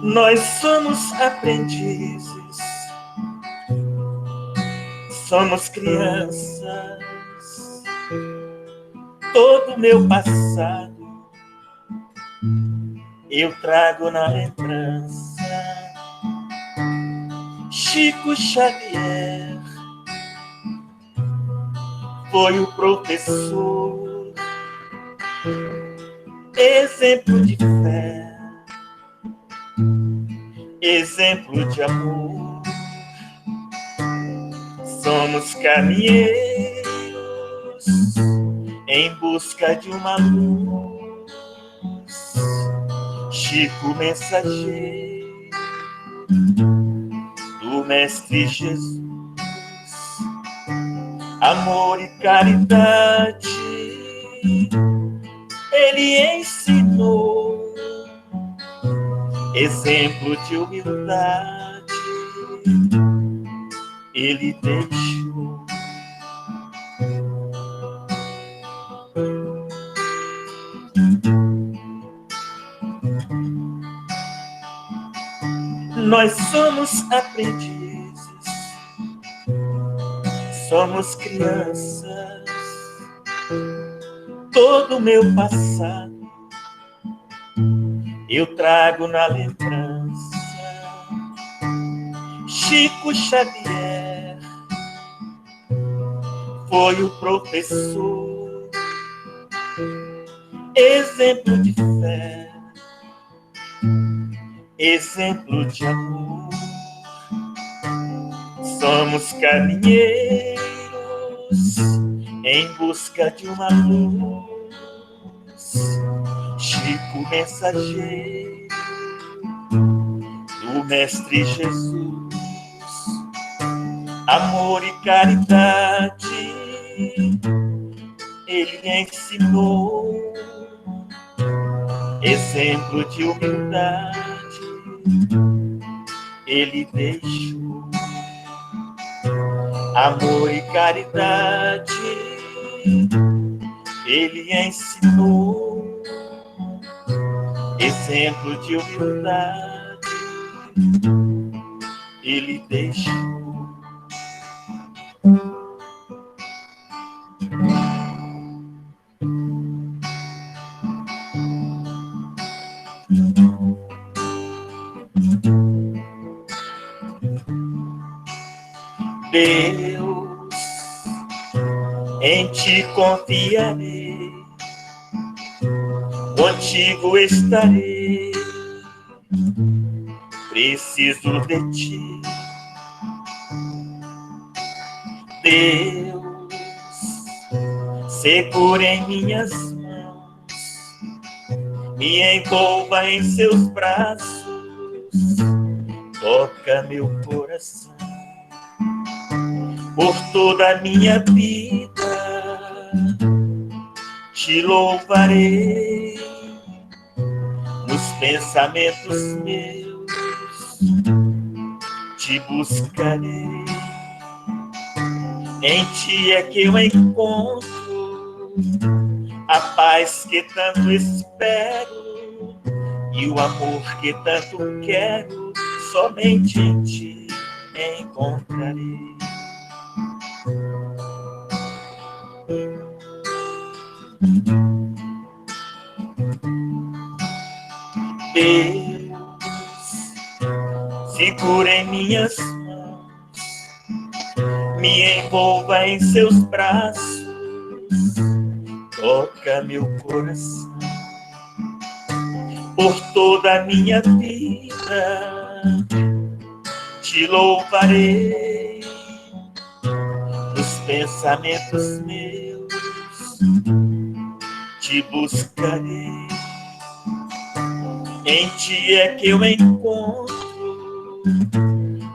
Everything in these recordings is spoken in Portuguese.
Nós somos aprendizes, somos crianças. Todo meu passado eu trago na lembrança. Chico Xavier foi o professor, exemplo de fé, exemplo de amor. Somos caminheiros em busca de uma luz. Chico mensageiro do Mestre Jesus, amor e caridade ele ensinou, exemplo de humildade ele deixou. Nós somos aprendizes, somos crianças. Todo meu passado eu trago na lembrança. Chico Xavier foi o professor, exemplo de fé, exemplo de amor. Somos caminheiros em busca de uma luz. Chico mensageiro do Mestre Jesus, amor e caridade ele ensinou, exemplo de humildade ele deixou. Amor e caridade ele ensinou, exemplo de humildade ele deixou. Deus, em ti confiarei, contigo estarei, preciso de ti. Deus, segura em minhas mãos, me envolva em seus braços, toca meu coração. Por toda a minha vida te louvarei, nos pensamentos meus te buscarei. Em ti é que eu encontro a paz que tanto espero e o amor que tanto quero, somente em ti encontrarei. Deus, segura em minhas mãos, me envolva em seus braços, toca meu coração. Por toda a minha vida te louvarei, nos pensamentos meus te buscarei. Em ti é que eu encontro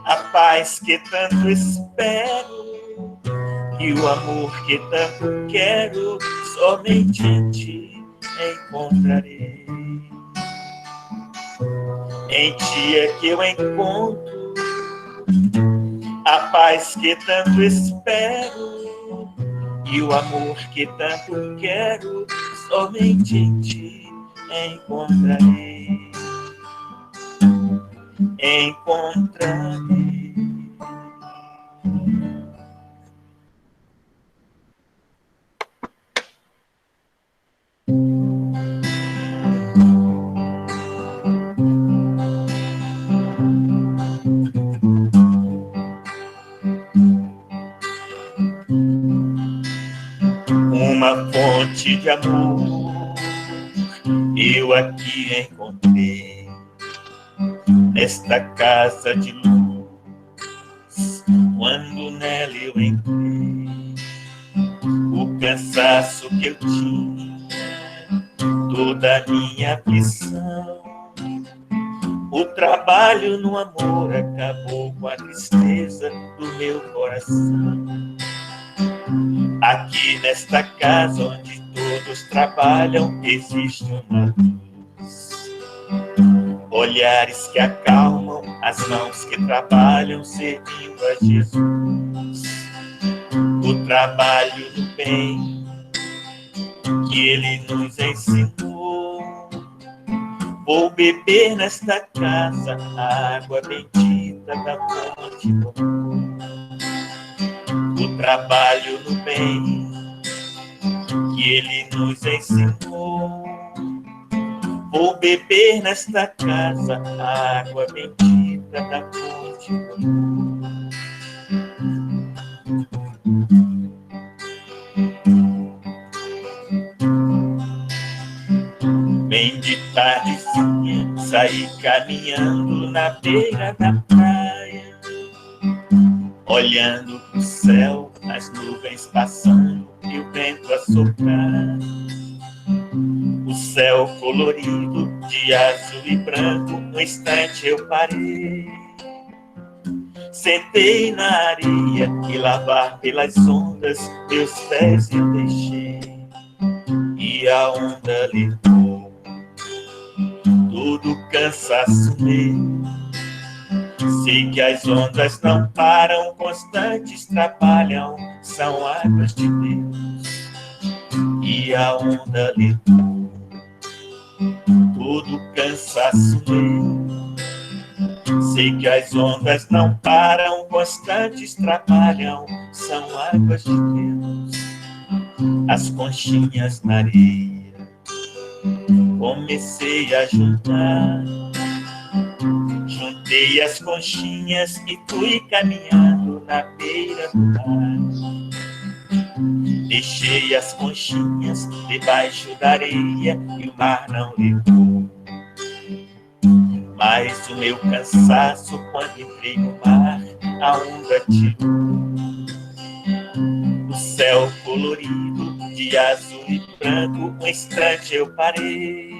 a paz que tanto espero e o amor que tanto quero, somente em ti encontrarei. Em ti é que eu encontro a paz que tanto espero e o amor que tanto quero, somente em ti encontrarei. Encontrarei. Uma fonte de amor eu aqui encontrei, nesta casa de luz, quando nela eu entrei. O cansaço que eu tinha, toda a minha aflição, o trabalho no amor acabou com a tristeza do meu coração. Aqui nesta casa onde todos trabalham, existe uma luz. Olhares que acalmam, as mãos que trabalham servindo a Jesus. O trabalho do bem que Ele nos ensinou. Vou beber nesta casa a água bendita da fonte do amor. O trabalho no bem que Ele nos ensinou. Vou beber nesta casa a água bendita da fonte do amor. Bem de tardezinha, saí caminhando na beira da praia, olhando pro céu, as nuvens passando e o vento a soprar. O céu colorido de azul e branco, no instante eu parei. Sentei na areia e lavar pelas ondas meus pés eu deixei. E a onda levou todo o cansaço meu. Sei que as ondas não param, constantes trabalham, são águas de Deus. E a onda levou todo o cansaço meu. Sei que as ondas não param, constantes trabalham, são águas de Deus. As conchinhas na areia comecei a juntar. Juntei as conchinhas e fui caminhando na beira do mar. Deixei as conchinhas debaixo da areia e o mar não levou. Mas o meu cansaço, quando entrei no mar, a onda tirou. O céu colorido de azul e branco, um instante eu parei.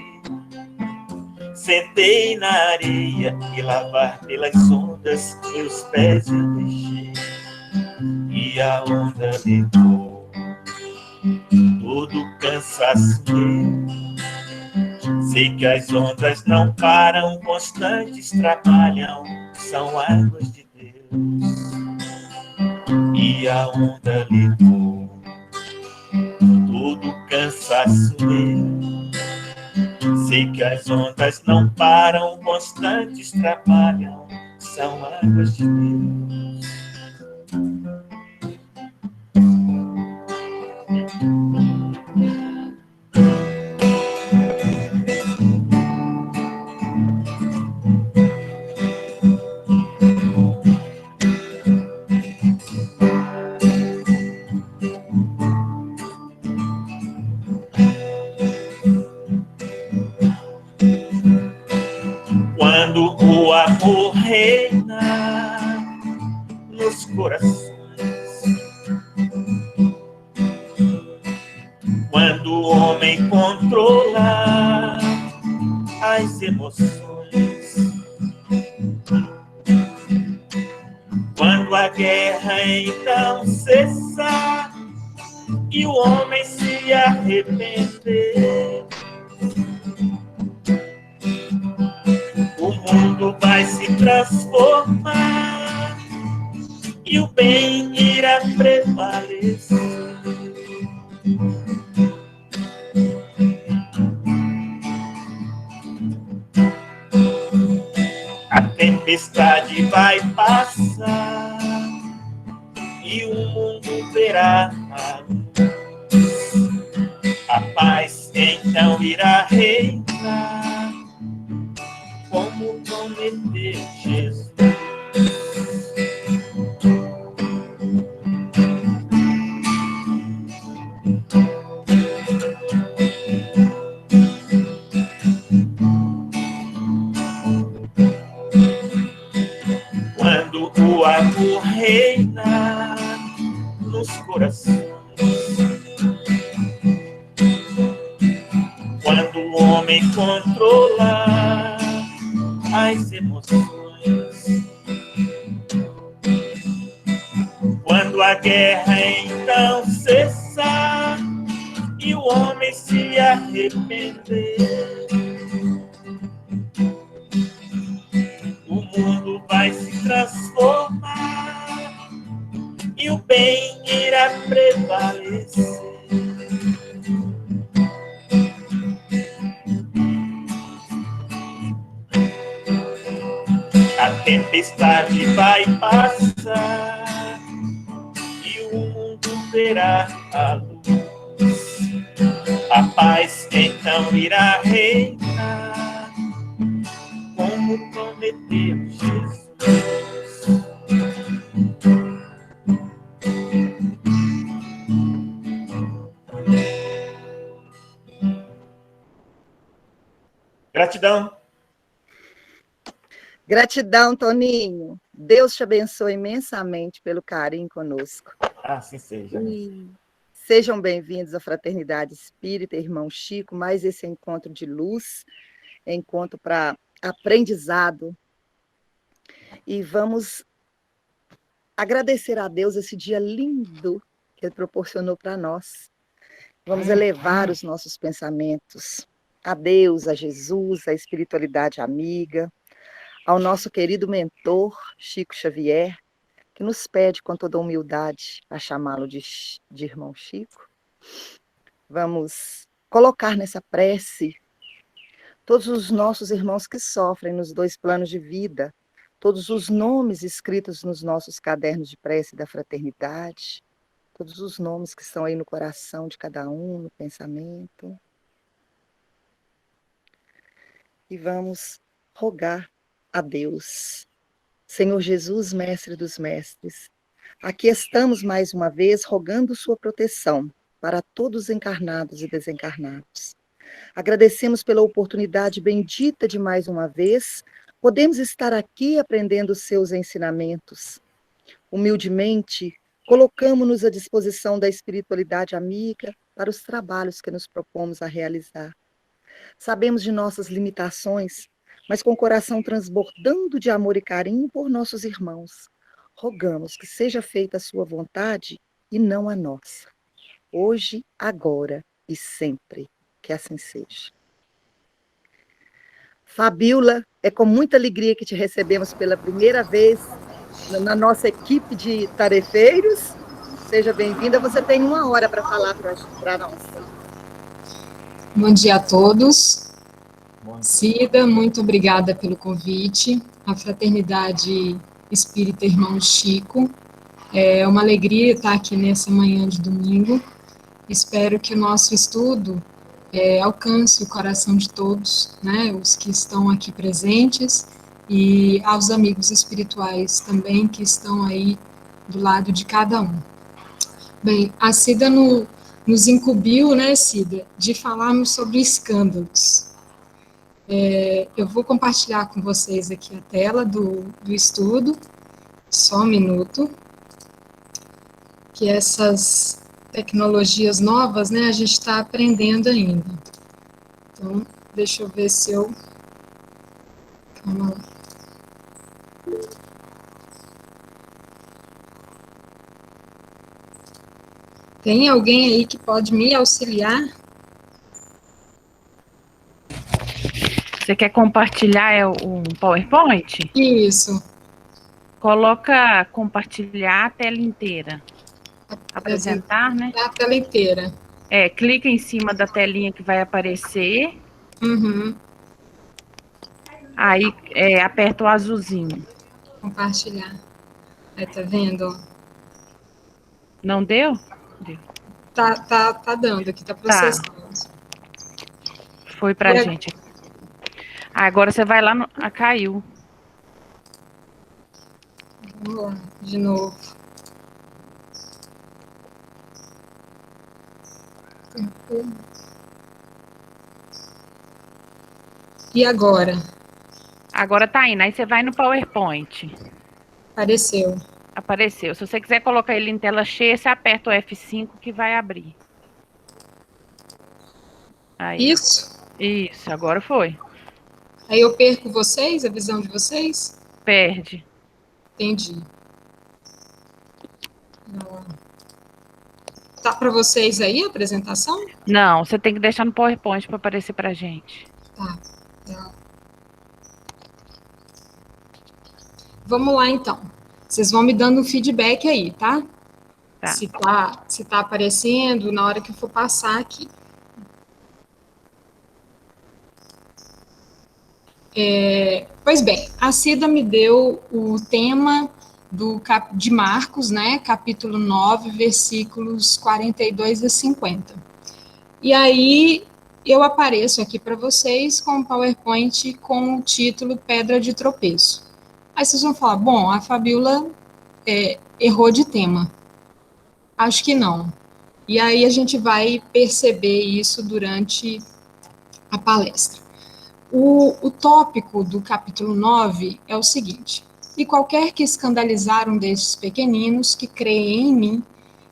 Sentei na areia e lavar pelas ondas meus pés eu deixei. E a onda levou todo o cansaço meu. Sei que as ondas não param, constantes trabalham, são águas de Deus. E a onda levou todo o cansaço meu. Sei que as ondas não param, constantes trabalham, são águas de Deus. Quando o amor reina nos corações, quando o homem controla as emoções, quando a guerra então cessar e o homem se arrepender, o mundo vai se transformar e o bem irá prevalecer. A tempestade vai passar e o mundo verá a luz. A paz então irá reinar, como prometeu Jesus. Quando o amor reinar nos corações, quando o homem controlar as emoções, quando a guerra então cessar e o homem se arrepender, o mundo vai se transformar e o bem irá prevalecer. A tempestade vai passar e o mundo verá a luz. A paz então irá reinar, como prometeu Jesus. Gratidão. Gratidão, Toninho. Deus te abençoe imensamente pelo carinho conosco. Assim seja. E sejam bem-vindos à Fraternidade Espírita, irmão Chico, mais esse encontro de luz, encontro para aprendizado. E vamos agradecer a Deus esse dia lindo que Ele proporcionou para nós. Vamos elevar os nossos pensamentos a Deus, a Jesus, a espiritualidade amiga, ao nosso querido mentor, Chico Xavier, que nos pede com toda humildade a chamá-lo de irmão Chico. Vamos colocar nessa prece todos os nossos irmãos que sofrem nos dois planos de vida, todos os nomes escritos nos nossos cadernos de prece da fraternidade, todos os nomes que estão aí no coração de cada um, no pensamento. E vamos rogar a Deus. Senhor Jesus, Mestre dos Mestres, aqui estamos mais uma vez rogando sua proteção para todos os encarnados e desencarnados. Agradecemos pela oportunidade bendita de mais uma vez podemos estar aqui aprendendo os seus ensinamentos. Humildemente, colocamos-nos à disposição da espiritualidade amiga para os trabalhos que nos propomos a realizar. Sabemos de nossas limitações, mas com o coração transbordando de amor e carinho por nossos irmãos, rogamos que seja feita a sua vontade e não a nossa. Hoje, agora e sempre, que assim seja. Fabíola, é com muita alegria que te recebemos pela primeira vez na nossa equipe de tarefeiros. Seja bem-vinda, você tem 1 hora para falar para nós. Bom dia a todos. Cida, muito obrigada pelo convite. A Fraternidade Espírita Irmão Chico. É uma alegria estar aqui nessa manhã de domingo. Espero que o nosso estudo alcance o coração de todos, né, os que estão aqui presentes e aos amigos espirituais também que estão aí do lado de cada um. Bem, a Cida nos incumbiu, né, Cida, de falarmos sobre escândalos. Eu vou compartilhar com vocês aqui a tela do estudo, só um minuto, que essas tecnologias novas, né, a gente está aprendendo ainda. Então, deixa eu ver se eu... Calma lá. Tem alguém aí que pode me auxiliar? Você quer compartilhar um PowerPoint? Isso. Coloca compartilhar a tela inteira. Apresentar, né? A tela inteira. Clica em cima da telinha que vai aparecer. Uhum. Aí aperta o azulzinho. Compartilhar. Aí, tá vendo? Não deu? Deu. Tá dando aqui, tá processando. Foi pra gente. Agora você vai lá no... caiu. Vamos lá, de novo. E agora? Agora tá indo. Aí você vai no PowerPoint. Apareceu. Se você quiser colocar ele em tela cheia, você aperta o F5 que vai abrir. Aí. Isso, agora foi. Aí eu perco vocês, a visão de vocês? Perde. Entendi. Tá para vocês aí a apresentação? Não, você tem que deixar no PowerPoint para aparecer pra gente. Tá. Vamos lá, então. Vocês vão me dando um feedback aí, tá? Se tá aparecendo na hora que eu for passar aqui. Pois bem, a Cida me deu o tema de Marcos, né? Capítulo 9, versículos 42 a 50. E aí eu apareço aqui para vocês com o PowerPoint com o título Pedra de Tropeço. Aí vocês vão falar, bom, a Fabiola errou de tema. Acho que não. E aí a gente vai perceber isso durante a palestra. O tópico do capítulo 9 é o seguinte: e qualquer que escandalizar um destes pequeninos que creem em mim,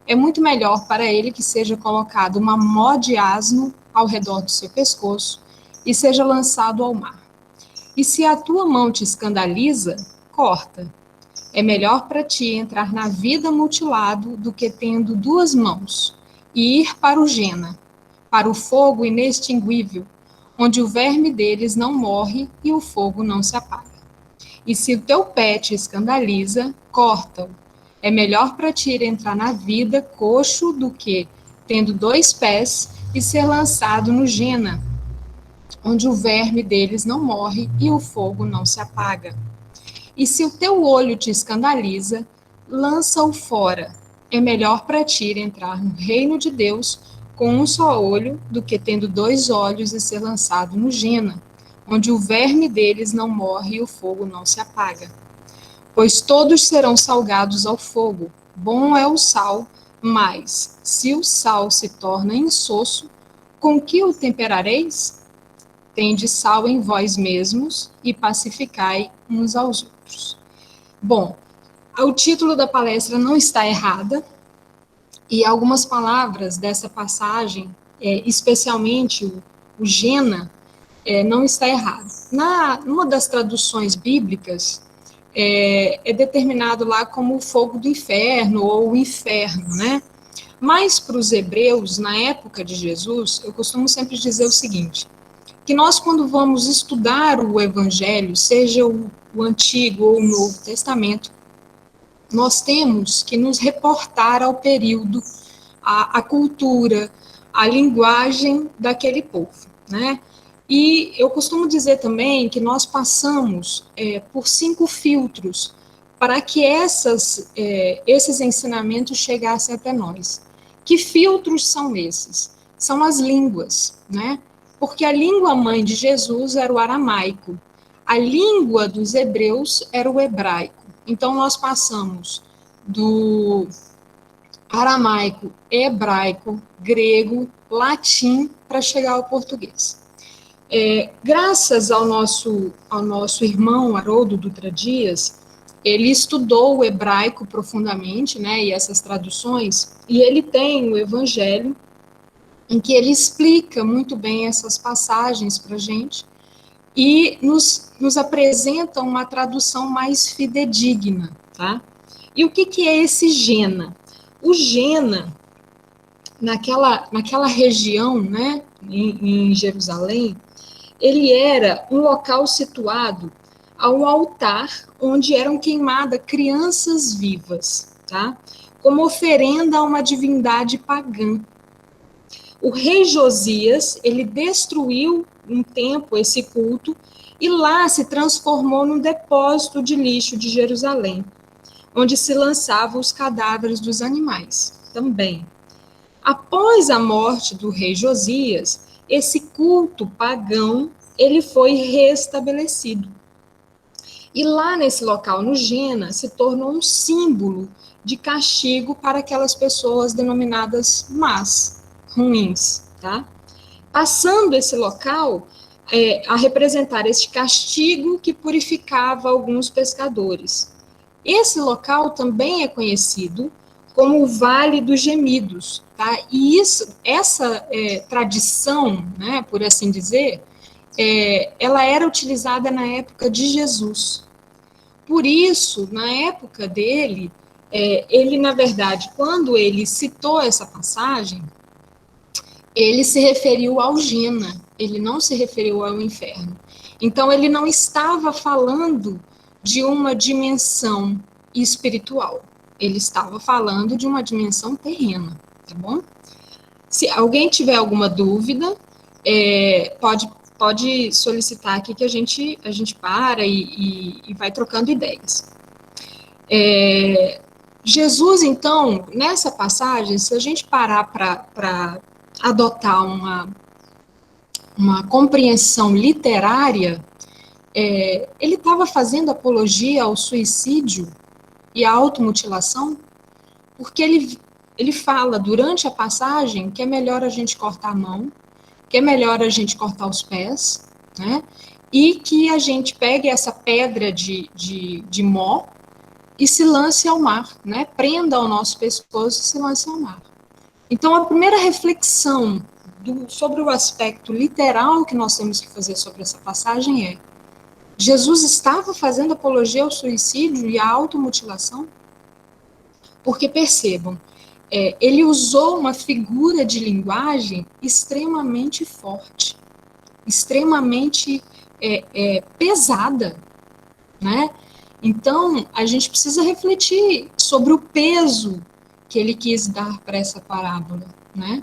é muito melhor para ele que seja colocado uma mó de asno ao redor do seu pescoço e seja lançado ao mar. E se a tua mão te escandaliza, corta. É melhor para ti entrar na vida mutilado do que tendo duas mãos e ir para o Gena, para o fogo inextinguível, onde o verme deles não morre e o fogo não se apaga. E se o teu pé te escandaliza, corta-o. É melhor para ti entrar na vida coxo do que, tendo dois pés, e ser lançado no Gena, onde o verme deles não morre e o fogo não se apaga. E se o teu olho te escandaliza, lança-o fora. É melhor para ti entrar no reino de Deus com um só olho do que tendo dois olhos e ser lançado no Gena, onde o verme deles não morre e o fogo não se apaga. Pois todos serão salgados ao fogo. Bom é o sal, mas se o sal se torna insosso, com que o temperareis? Tende sal em vós mesmos e pacificai uns aos outros. Bom, o título da palestra não está errada, e algumas palavras dessa passagem, especialmente o Gena, não está errado. Numa das traduções bíblicas, é determinado lá como o fogo do inferno ou o inferno, né? Mas para os hebreus, na época de Jesus, eu costumo sempre dizer o seguinte, que nós, quando vamos estudar o Evangelho, seja o Antigo ou o Novo Testamento, nós temos que nos reportar ao período, à cultura, à linguagem daquele povo, né? E eu costumo dizer também que nós passamos por 5 filtros para que esses ensinamentos chegassem até nós. Que filtros são esses? São as línguas, né? Porque a língua mãe de Jesus era o aramaico, a língua dos hebreus era o hebraico. Então, nós passamos do aramaico, hebraico, grego, latim, para chegar ao português. Graças ao nosso irmão Haroldo Dutra Dias, ele estudou o hebraico profundamente, né, e essas traduções, e ele tem o Evangelho, em que ele explica muito bem essas passagens para a gente, e nos apresenta uma tradução mais fidedigna, tá? E o que é esse Gena? O Gena, naquela região, né, em Jerusalém, ele era um local situado ao altar onde eram queimadas crianças vivas, tá? Como oferenda a uma divindade pagã. O rei Josias, ele destruiu um tempo esse culto e lá se transformou num depósito de lixo de Jerusalém, onde se lançavam os cadáveres dos animais também. Após a morte do rei Josias, esse culto pagão, ele foi restabelecido. E lá nesse local, no Gena, se tornou um símbolo de castigo para aquelas pessoas denominadas más, ruins, tá? Passando esse local a representar este castigo que purificava alguns pescadores. Esse local também é conhecido como o Vale dos Gemidos, tá? E essa tradição, né, por assim dizer, ela era utilizada na época de Jesus. Por isso, na época dele, ele, na verdade, quando ele citou essa passagem, ele se referiu ao Gena, ele não se referiu ao inferno. Então, ele não estava falando de uma dimensão espiritual, ele estava falando de uma dimensão terrena, tá bom? Se alguém tiver alguma dúvida, pode solicitar aqui que a gente para e vai trocando ideias. Jesus, então, nessa passagem, se a gente parar para adotar uma compreensão literária, ele estava fazendo apologia ao suicídio e à automutilação, porque ele fala durante a passagem que é melhor a gente cortar a mão, que é melhor a gente cortar os pés, né? E que a gente pegue essa pedra de mó e se lance ao mar, né? Prenda ao nosso pescoço e se lance ao mar. Então, a primeira reflexão sobre o aspecto literal que nós temos que fazer sobre essa passagem é: Jesus estava fazendo apologia ao suicídio e à automutilação? Porque, percebam, ele usou uma figura de linguagem extremamente forte, extremamente pesada, né? Então, a gente precisa refletir sobre o peso que ele quis dar para essa parábola, né?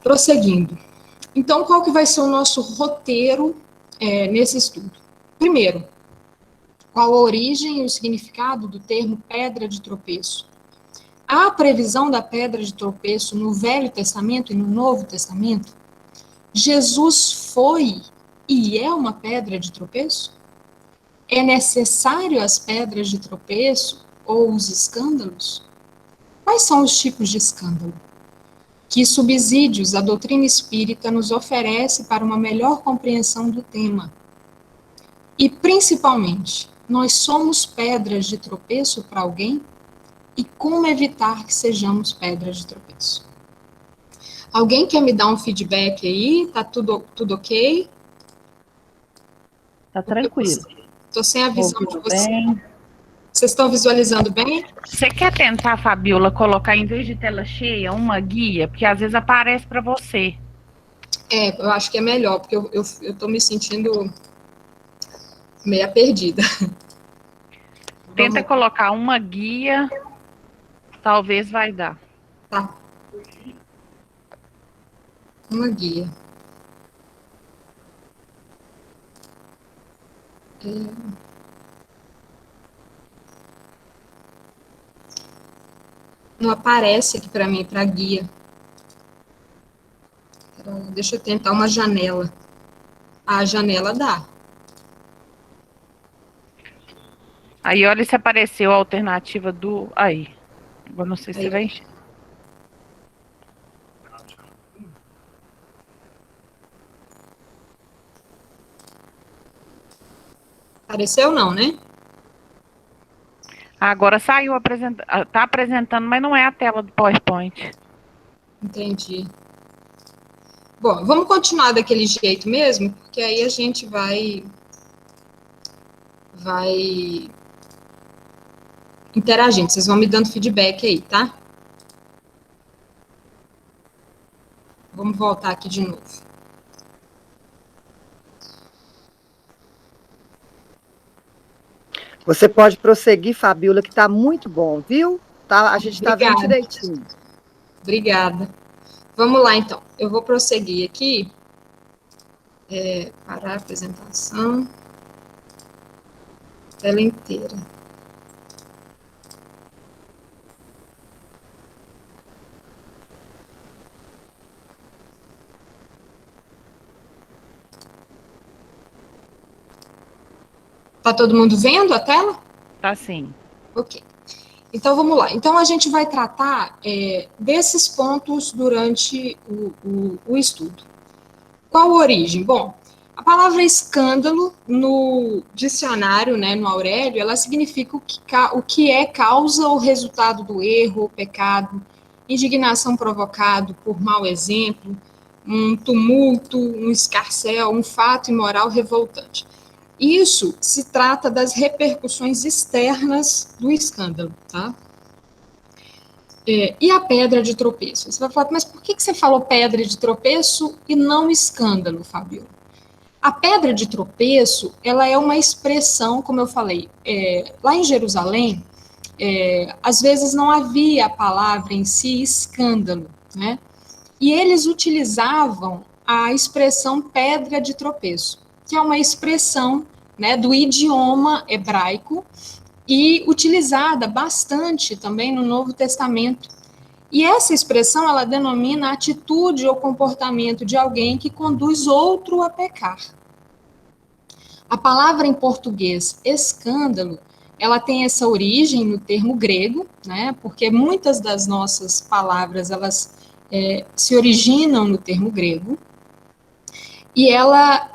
Prosseguindo. Então, qual que vai ser o nosso roteiro nesse estudo? Primeiro, qual a origem e o significado do termo pedra de tropeço? Há previsão da pedra de tropeço no Velho Testamento e no Novo Testamento? Jesus foi e é uma pedra de tropeço? É necessário as pedras de tropeço ou os escândalos? Quais são os tipos de escândalo? Que subsídios a doutrina espírita nos oferece para uma melhor compreensão do tema? E, principalmente, nós somos pedras de tropeço para alguém? E como evitar que sejamos pedras de tropeço? Alguém quer me dar um feedback aí? Tá tudo ok? Tá tranquilo. Estou sem a visão de vocês. Bem. Vocês estão visualizando bem? Você quer tentar, Fabiola, colocar em vez de tela cheia uma guia? Porque às vezes aparece para você. Eu acho que é melhor, porque eu estou me sentindo meia perdida. Tenta colocar uma guia, talvez vai dar. Tá. Uma guia. Não aparece aqui para mim, para guia. Deixa eu tentar uma janela. A janela dá. Aí olha se apareceu a alternativa do... Aí. Agora não sei se Aí. você vai encher. Apareceu não, né? Agora saiu, tá apresentando, mas não é a tela do PowerPoint. Entendi. Bom, vamos continuar daquele jeito mesmo, porque aí a gente vai interagindo. Vocês vão me dando feedback aí, tá? Vamos voltar aqui de novo. Você pode prosseguir, Fabíola, que está muito bom, viu? Tá, a gente está vendo direitinho. Obrigada. Vamos lá, então. Eu vou prosseguir aqui. Parar a apresentação. Tela inteira. Tá todo mundo vendo a tela? Tá sim. Ok. Então, vamos lá. Então, a gente vai tratar desses pontos durante o estudo. Qual a origem? Bom, a palavra escândalo, no dicionário, né, no Aurélio, ela significa o que é causa ou resultado do erro ou pecado, indignação provocado por mau exemplo, um tumulto, um escarcéu, um fato imoral revoltante. Isso se trata das repercussões externas do escândalo, tá? E a pedra de tropeço? Você vai falar, mas por que você falou pedra de tropeço e não escândalo, Fabio? A pedra de tropeço, ela é uma expressão, como eu falei, lá em Jerusalém, às vezes não havia a palavra em si escândalo, né? E eles utilizavam a expressão pedra de tropeço, que é uma expressão, né, do idioma hebraico e utilizada bastante também no Novo Testamento. E essa expressão, ela denomina a atitude ou comportamento de alguém que conduz outro a pecar. A palavra em português, escândalo, ela tem essa origem no termo grego, né, porque muitas das nossas palavras, elas se originam no termo grego, e ela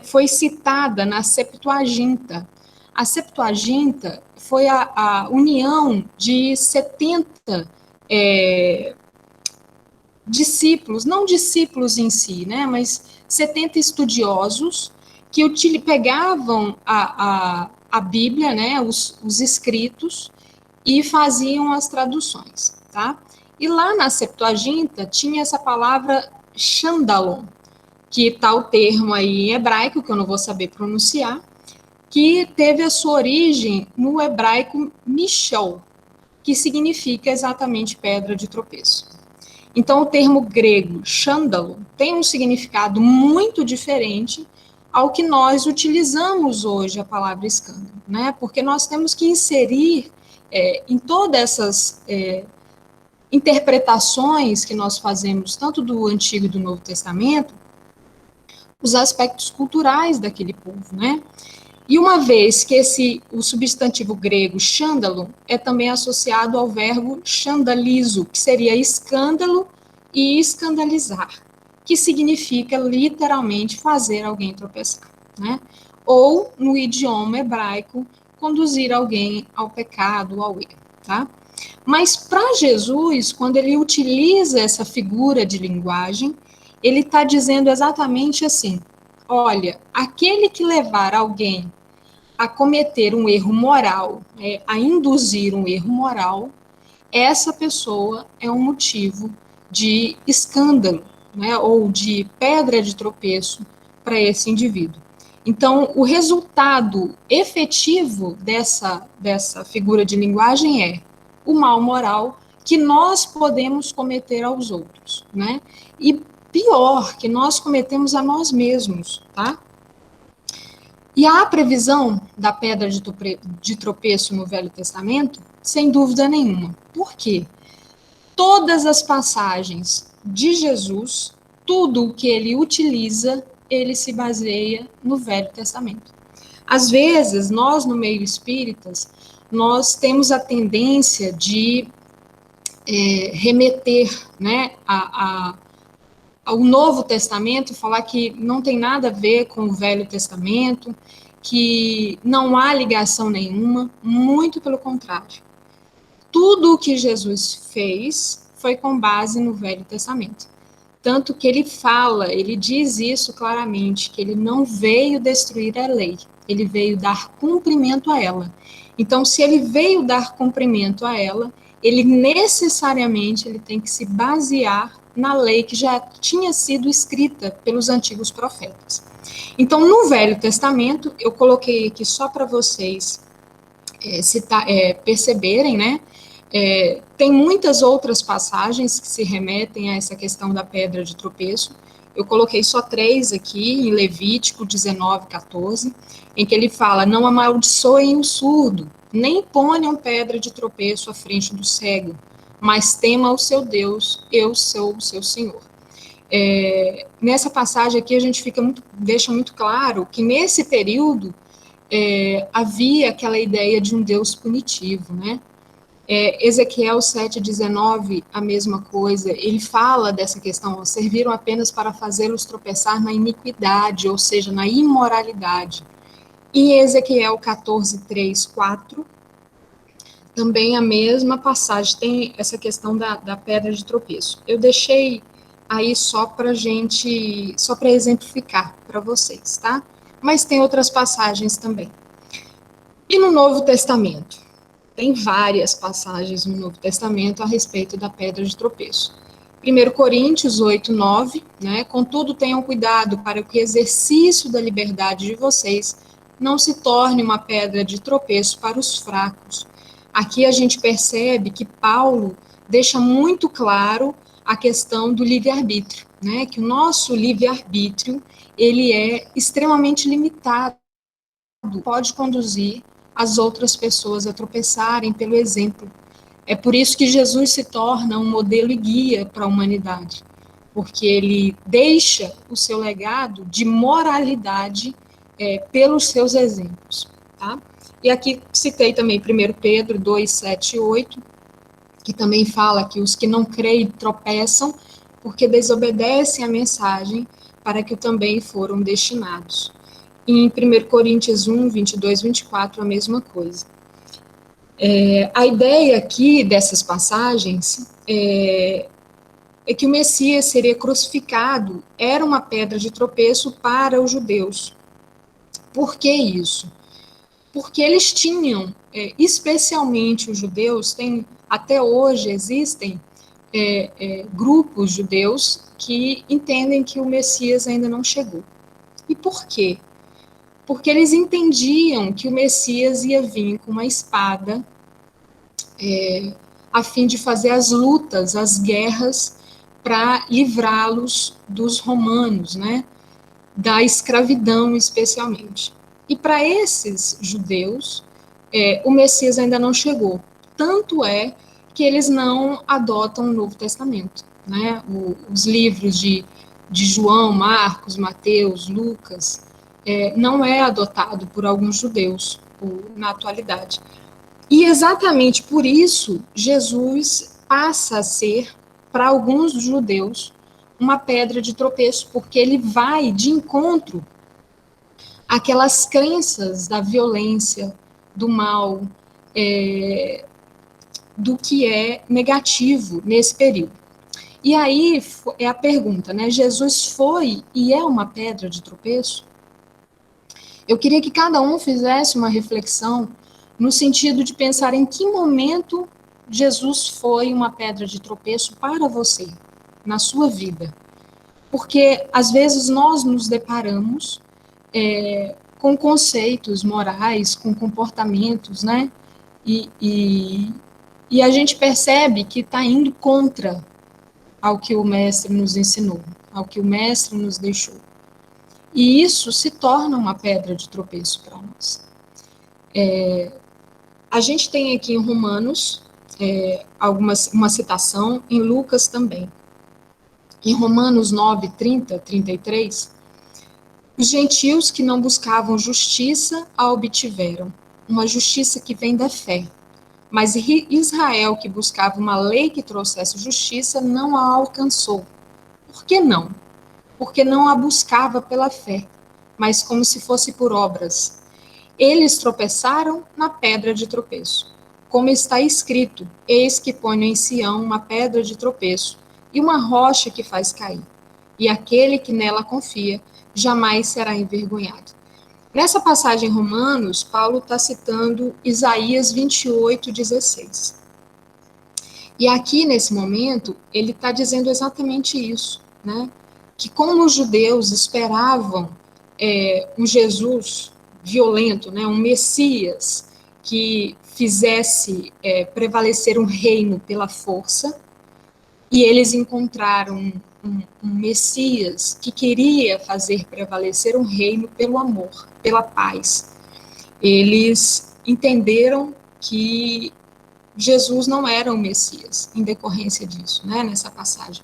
foi citada na Septuaginta. A Septuaginta foi a união de 70 discípulos, não discípulos em si, né, mas 70 estudiosos que pegavam a Bíblia, né, os escritos, e faziam as traduções, tá? E lá na Septuaginta tinha essa palavra xandalon, que está o termo aí em hebraico, que eu não vou saber pronunciar, que teve a sua origem no hebraico mishol, que significa exatamente pedra de tropeço. Então, o termo grego xandalo tem um significado muito diferente ao que nós utilizamos hoje a palavra escândalo, né? Porque nós temos que inserir em todas essas interpretações que nós fazemos, tanto do Antigo e do Novo Testamento, os aspectos culturais daquele povo, né? E uma vez que o substantivo grego xândalo é também associado ao verbo xandalizo, que seria escândalo e escandalizar, que significa literalmente fazer alguém tropeçar, né? Ou, no idioma hebraico, conduzir alguém ao pecado, ao erro, tá? Mas para Jesus, quando ele utiliza essa figura de linguagem, ele está dizendo exatamente assim: olha, aquele que levar alguém a cometer um erro moral, a induzir um erro moral, essa pessoa é um motivo de escândalo, né, ou de pedra de tropeço para esse indivíduo. Então, o resultado efetivo dessa figura de linguagem é o mal moral que nós podemos cometer aos outros, né? E pior, que nós cometemos a nós mesmos, tá? E há a previsão da pedra de tropeço no Velho Testamento? Sem dúvida nenhuma. Por quê? Todas as passagens de Jesus, tudo o que ele utiliza, ele se baseia no Velho Testamento. Às vezes, nós no meio espíritas, nós temos a tendência de remeter, né, ao Novo Testamento, falar que não tem nada a ver com o Velho Testamento, que não há ligação nenhuma, muito pelo contrário. Tudo o que Jesus fez foi com base no Velho Testamento. Tanto que ele diz isso claramente, que ele não veio destruir a lei, ele veio dar cumprimento a ela. Então, se ele veio dar cumprimento a ela, ele necessariamente tem que se basear na lei que já tinha sido escrita pelos antigos profetas. Então, no Velho Testamento, eu coloquei aqui só para vocês perceberem, né? Tem muitas outras passagens que se remetem a essa questão da pedra de tropeço. Eu coloquei só 3 aqui, em Levítico 19:14, em que ele fala: não amaldiçoem o surdo, nem ponham pedra de tropeço à frente do cego, mas tema o seu Deus, eu sou o seu Senhor. Nessa passagem aqui a gente deixa muito claro que nesse período havia aquela ideia de um Deus punitivo, né? Ezequiel 7:19, a mesma coisa, ele fala dessa questão: serviram apenas para fazê-los tropeçar na iniquidade, ou seja, na imoralidade. Em Ezequiel 14:3-4, também a mesma passagem, tem essa questão da pedra de tropeço. Eu deixei aí só para exemplificar para vocês, tá? Mas tem outras passagens também. E no Novo Testamento? Tem várias passagens no Novo Testamento a respeito da pedra de tropeço. 1 Coríntios 8:9, né? Contudo, tenham cuidado para que o exercício da liberdade de vocês não se torne uma pedra de tropeço para os fracos. Aqui a gente percebe que Paulo deixa muito claro a questão do livre-arbítrio, né? Que o nosso livre-arbítrio, ele é extremamente limitado, pode conduzir as outras pessoas a tropeçarem pelo exemplo. É por isso que Jesus se torna um modelo e guia para a humanidade, porque ele deixa o seu legado de moralidade pelos seus exemplos, tá? E aqui citei também 1 Pedro 2:7-8, que também fala que os que não creem tropeçam porque desobedecem a mensagem para que também foram destinados. Em 1 Coríntios 1:22-24, a mesma coisa. A ideia aqui dessas passagens é que o Messias seria crucificado, era uma pedra de tropeço para os judeus. Por que isso? Porque eles tinham, especialmente os judeus, até hoje existem grupos judeus que entendem que o Messias ainda não chegou. E por quê? Porque eles entendiam que o Messias ia vir com uma espada a fim de fazer as lutas, as guerras, para livrá-los dos romanos, né? Da escravidão, especialmente. E para esses judeus, o Messias ainda não chegou. Tanto é que eles não adotam o Novo Testamento, né? Os livros de João, Marcos, Mateus, Lucas, não é adotado por alguns judeus na atualidade. E exatamente por isso, Jesus passa a ser, para alguns judeus, uma pedra de tropeço, porque ele vai de encontro àquelas crenças da violência, do mal, do que é negativo nesse período. E aí é a pergunta, né? Jesus foi e é uma pedra de tropeço? Eu queria que cada um fizesse uma reflexão no sentido de pensar em que momento Jesus foi uma pedra de tropeço para você, na sua vida. Porque, às vezes, nós nos deparamos com conceitos morais, com comportamentos, né? E a gente percebe que está indo contra ao que o Mestre nos ensinou, ao que o Mestre nos deixou. E isso se torna uma pedra de tropeço para nós. A gente tem aqui em Romanos uma citação, em Lucas também. Em Romanos 9:30-33, os gentios que não buscavam justiça a obtiveram, uma justiça que vem da fé. Mas Israel, que buscava uma lei que trouxesse justiça, não a alcançou. Por que não? Porque não a buscava pela fé, mas como se fosse por obras. Eles tropeçaram na pedra de tropeço. Como está escrito, eis que ponho em Sião uma pedra de tropeço e uma rocha que faz cair. E aquele que nela confia jamais será envergonhado. Nessa passagem em Romanos, Paulo está citando Isaías 28:16. E aqui, nesse momento, ele está dizendo exatamente isso, né? Que como os judeus esperavam um Jesus violento, né? Um Messias que fizesse prevalecer um reino pela força, e eles encontraram um Messias que queria fazer prevalecer um reino pelo amor, pela paz. Eles entenderam que Jesus não era o Messias, em decorrência disso, né, nessa passagem.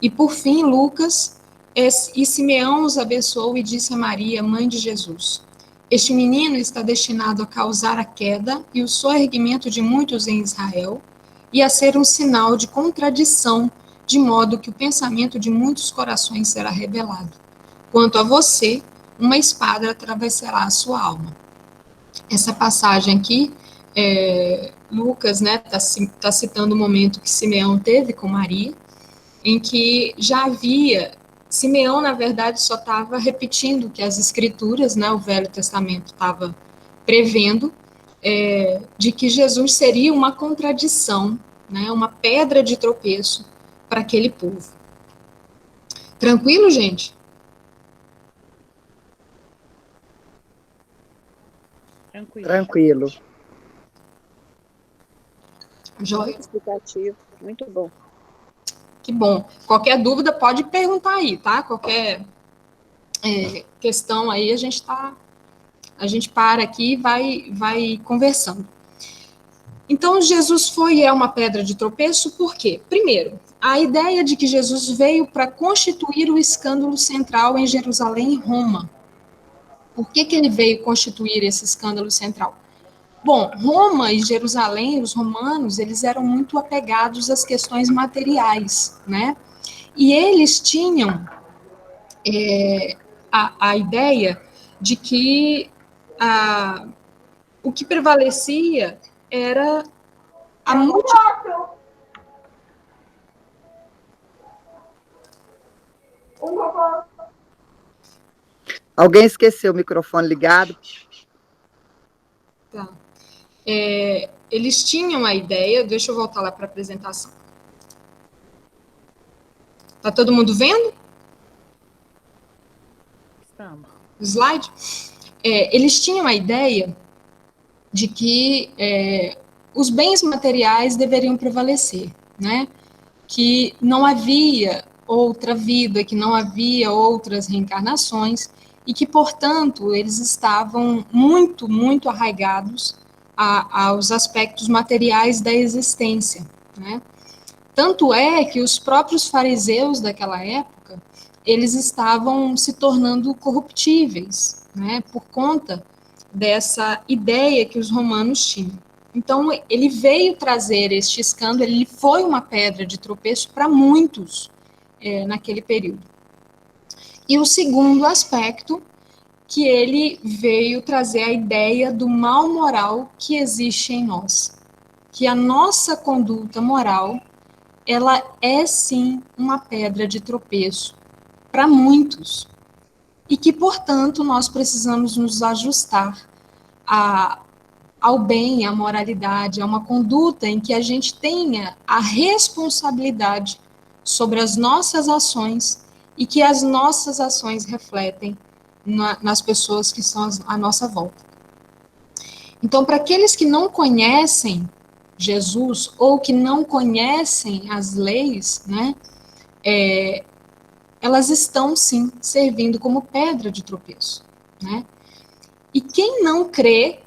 E, por fim, Lucas, e Simeão os abençoou e disse a Maria, mãe de Jesus, este menino está destinado a causar a queda e o soerguimento de muitos em Israel, e a ser um sinal de contradição, de modo que o pensamento de muitos corações será revelado. Quanto a você, uma espada atravessará a sua alma. Essa passagem aqui, Lucas, né, tá citando o momento que Simeão teve com Maria, em que já havia, Simeão, na verdade, só estava repetindo o que as escrituras, né, o Velho Testamento estava prevendo, de que Jesus seria uma contradição, né, uma pedra de tropeço para aquele povo. Tranquilo, gente? Tranquilo. Joia? Muito explicativo, muito bom. Que bom. Qualquer dúvida pode perguntar aí, tá? Qualquer questão aí, a gente para aqui e vai conversando. Então, Jesus foi e é uma pedra de tropeço, por quê? Primeiro, a ideia de que Jesus veio para constituir o escândalo central em Jerusalém e Roma. Por que ele veio constituir esse escândalo central? Bom, Roma e Jerusalém, os romanos, eles eram muito apegados às questões materiais, né? E eles tinham a ideia de que o que prevalecia era a multidão. Alguém esqueceu o microfone ligado? Tá. Eles tinham a ideia, deixa eu voltar lá para a apresentação. Tá todo mundo vendo? Estamos. O slide? Eles tinham a ideia de que os bens materiais deveriam prevalecer, né? Que não havia outra vida, que não havia outras reencarnações, e que, portanto, eles estavam muito, muito arraigados aos aspectos materiais da existência, né? Tanto é que os próprios fariseus daquela época, eles estavam se tornando corruptíveis, né? Por conta dessa ideia que os romanos tinham. Então, ele veio trazer este escândalo, ele foi uma pedra de tropeço para muitos naquele período. E o segundo aspecto, que ele veio trazer a ideia do mal moral que existe em nós. Que a nossa conduta moral, ela é sim uma pedra de tropeço para muitos. E que, portanto, nós precisamos nos ajustar ao bem, à moralidade, a uma conduta em que a gente tenha a responsabilidade sobre as nossas ações e que as nossas ações refletem nas pessoas que estão à nossa volta. Então, para aqueles que não conhecem Jesus ou que não conhecem as leis, né, elas estão, sim, servindo como pedra de tropeço, né? E quem não crê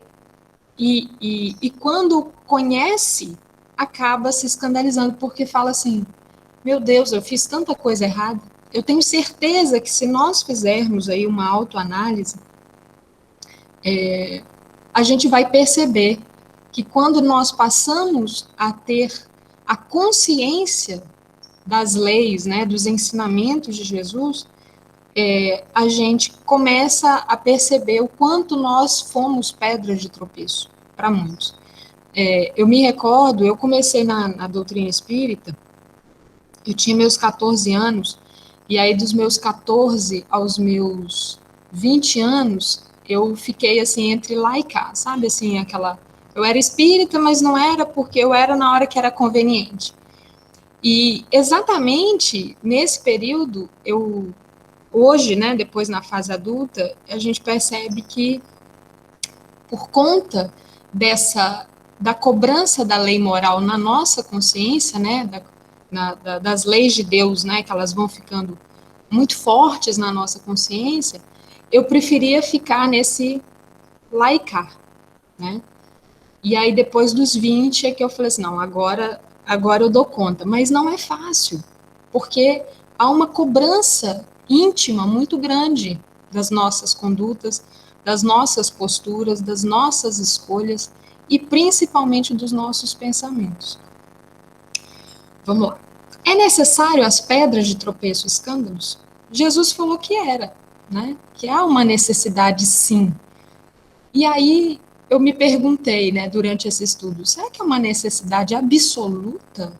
e quando conhece, acaba se escandalizando, porque fala assim, meu Deus, eu fiz tanta coisa errada. Eu tenho certeza que se nós fizermos aí uma autoanálise, a gente vai perceber que quando nós passamos a ter a consciência das leis, né, dos ensinamentos de Jesus, a gente começa a perceber o quanto nós fomos pedras de tropeço para muitos. Eu me recordo, eu comecei na doutrina espírita, eu tinha meus 14 anos, e aí dos meus 14 aos meus 20 anos, eu fiquei assim entre lá e cá, sabe, assim, eu era espírita, mas não era porque eu era na hora que era conveniente. E exatamente nesse período, hoje, né, depois na fase adulta, a gente percebe que por conta da cobrança da lei moral na nossa consciência, né, das leis de Deus, né, que elas vão ficando muito fortes na nossa consciência, eu preferia ficar nesse laicar, né? E aí, depois dos 20, é que eu falei assim, não, agora eu dou conta. Mas não é fácil, porque há uma cobrança íntima muito grande das nossas condutas, das nossas posturas, das nossas escolhas e principalmente dos nossos pensamentos. Vamos lá. É necessário as pedras de tropeço e escândalos? Jesus falou que era, né? Que há uma necessidade, sim. E aí eu me perguntei, né, durante esse estudo, será que é uma necessidade absoluta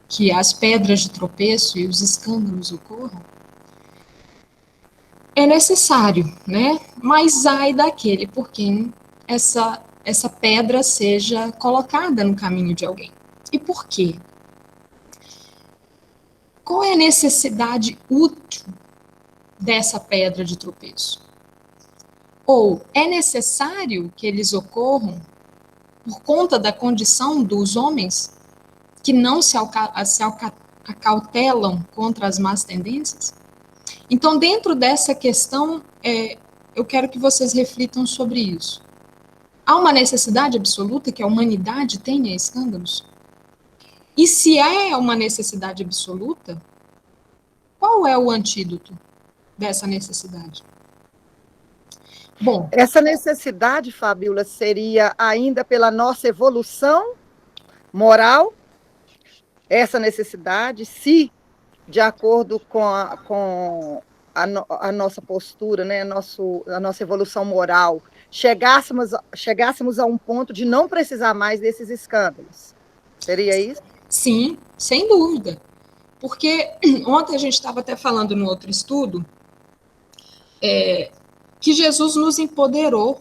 que as pedras de tropeço e os escândalos ocorram? É necessário, né? Mas ai daquele por quem essa pedra seja colocada no caminho de alguém. E por quê? Qual é a necessidade útil dessa pedra de tropeço? Ou é necessário que eles ocorram por conta da condição dos homens que não se acautelam contra as más tendências? Então, dentro dessa questão, eu quero que vocês reflitam sobre isso. Há uma necessidade absoluta que a humanidade tenha escândalos? E se é uma necessidade absoluta, qual é o antídoto dessa necessidade? Bom, essa necessidade, Fabíola, seria ainda pela nossa evolução moral, essa necessidade, se, de acordo com a nossa postura, né, a nossa evolução moral, chegássemos a um ponto de não precisar mais desses escândalos. Seria isso? Sim, sem dúvida. Porque ontem a gente estava até falando no outro estudo que Jesus nos empoderou.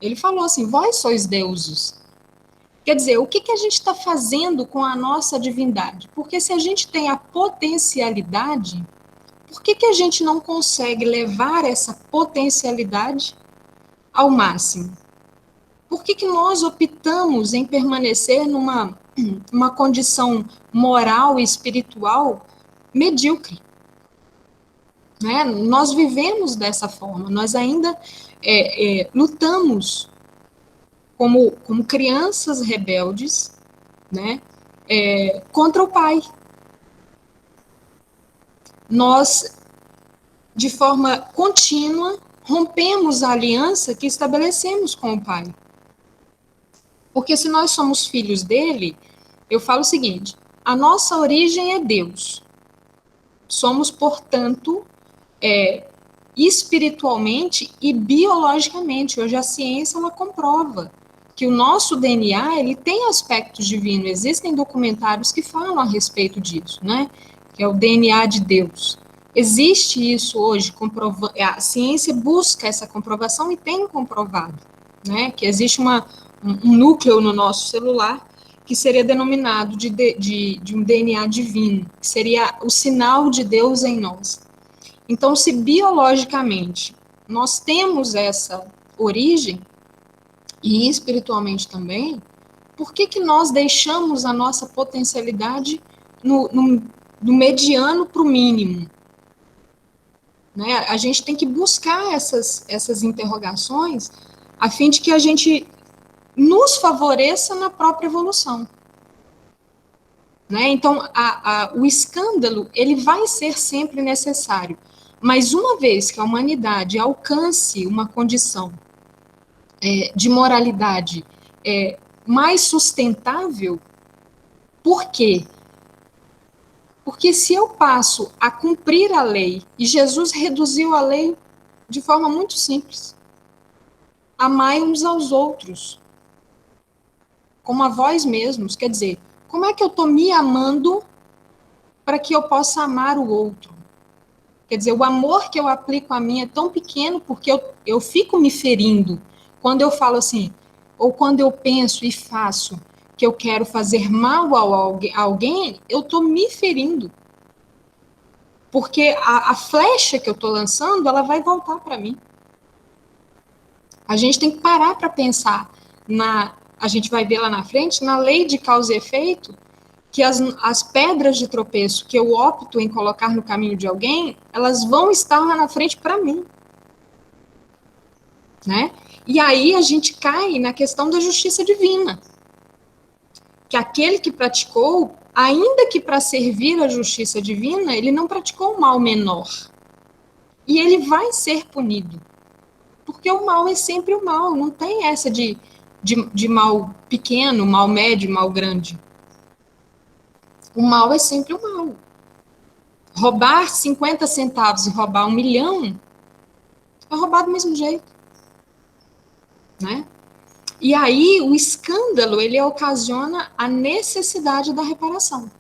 Ele falou assim, vós sois deuses. Quer dizer, o que a gente está fazendo com a nossa divindade? Porque se a gente tem a potencialidade, por que a gente não consegue levar essa potencialidade ao máximo? Por que nós optamos em permanecer numa condição moral e espiritual medíocre? Né? Nós vivemos dessa forma, nós ainda lutamos como crianças rebeldes, né, contra o Pai. Nós, de forma contínua, rompemos a aliança que estabelecemos com o Pai. Porque se nós somos filhos dele, eu falo o seguinte, a nossa origem é Deus. Somos, portanto, espiritualmente e biologicamente. Hoje a ciência ela comprova que o nosso DNA ele tem aspectos divinos. Existem documentários que falam a respeito disso, né? Que é o DNA de Deus. Existe isso hoje, a ciência busca essa comprovação e tem comprovado, né? Que existe um núcleo no nosso celular que seria denominado de um DNA divino, que seria o sinal de Deus em nós. Então, se biologicamente nós temos essa origem, e espiritualmente também, por que nós deixamos a nossa potencialidade no mediano para o mínimo? Né? A gente tem que buscar essas interrogações a fim de que a gente nos favoreça na própria evolução. Né? Então, o escândalo, ele vai ser sempre necessário, mas uma vez que a humanidade alcance uma condição de moralidade mais sustentável, por quê? Porque se eu passo a cumprir a lei, e Jesus reduziu a lei de forma muito simples, amai uns aos outros, como a vós mesmos, quer dizer, como é que eu estou me amando para que eu possa amar o outro? Quer dizer, o amor que eu aplico a mim é tão pequeno porque eu fico me ferindo. Quando eu falo assim, ou quando eu penso e faço que eu quero fazer mal a alguém, eu estou me ferindo. Porque a flecha que eu estou lançando, ela vai voltar para mim. A gente tem que parar para pensar a gente vai ver lá na frente, na lei de causa e efeito, que as pedras de tropeço que eu opto em colocar no caminho de alguém, elas vão estar lá na frente para mim. Né? E aí a gente cai na questão da justiça divina. Que aquele que praticou, ainda que para servir a justiça divina, ele não praticou o mal menor. E ele vai ser punido. Porque o mal é sempre o mal, não tem essa de mal pequeno, mal médio, mal grande. O mal é sempre o mal. Roubar 50 centavos e roubar 1 milhão, é roubar do mesmo jeito. Né? E aí, o escândalo, ele ocasiona a necessidade da reparação.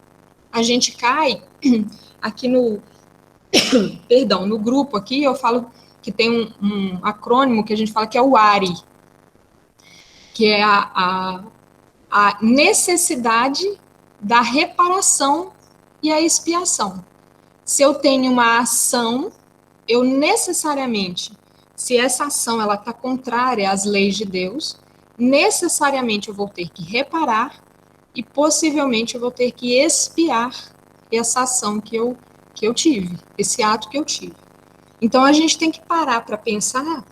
A gente cai aqui no grupo aqui, eu falo que tem um acrônimo que a gente fala que é o ARI, que é a necessidade da reparação e a expiação. Se eu tenho uma ação, eu necessariamente, se essa ação ela está contrária às leis de Deus, necessariamente eu vou ter que reparar e possivelmente eu vou ter que expiar essa ação que eu tive, esse ato que eu tive. Então a gente tem que parar para pensar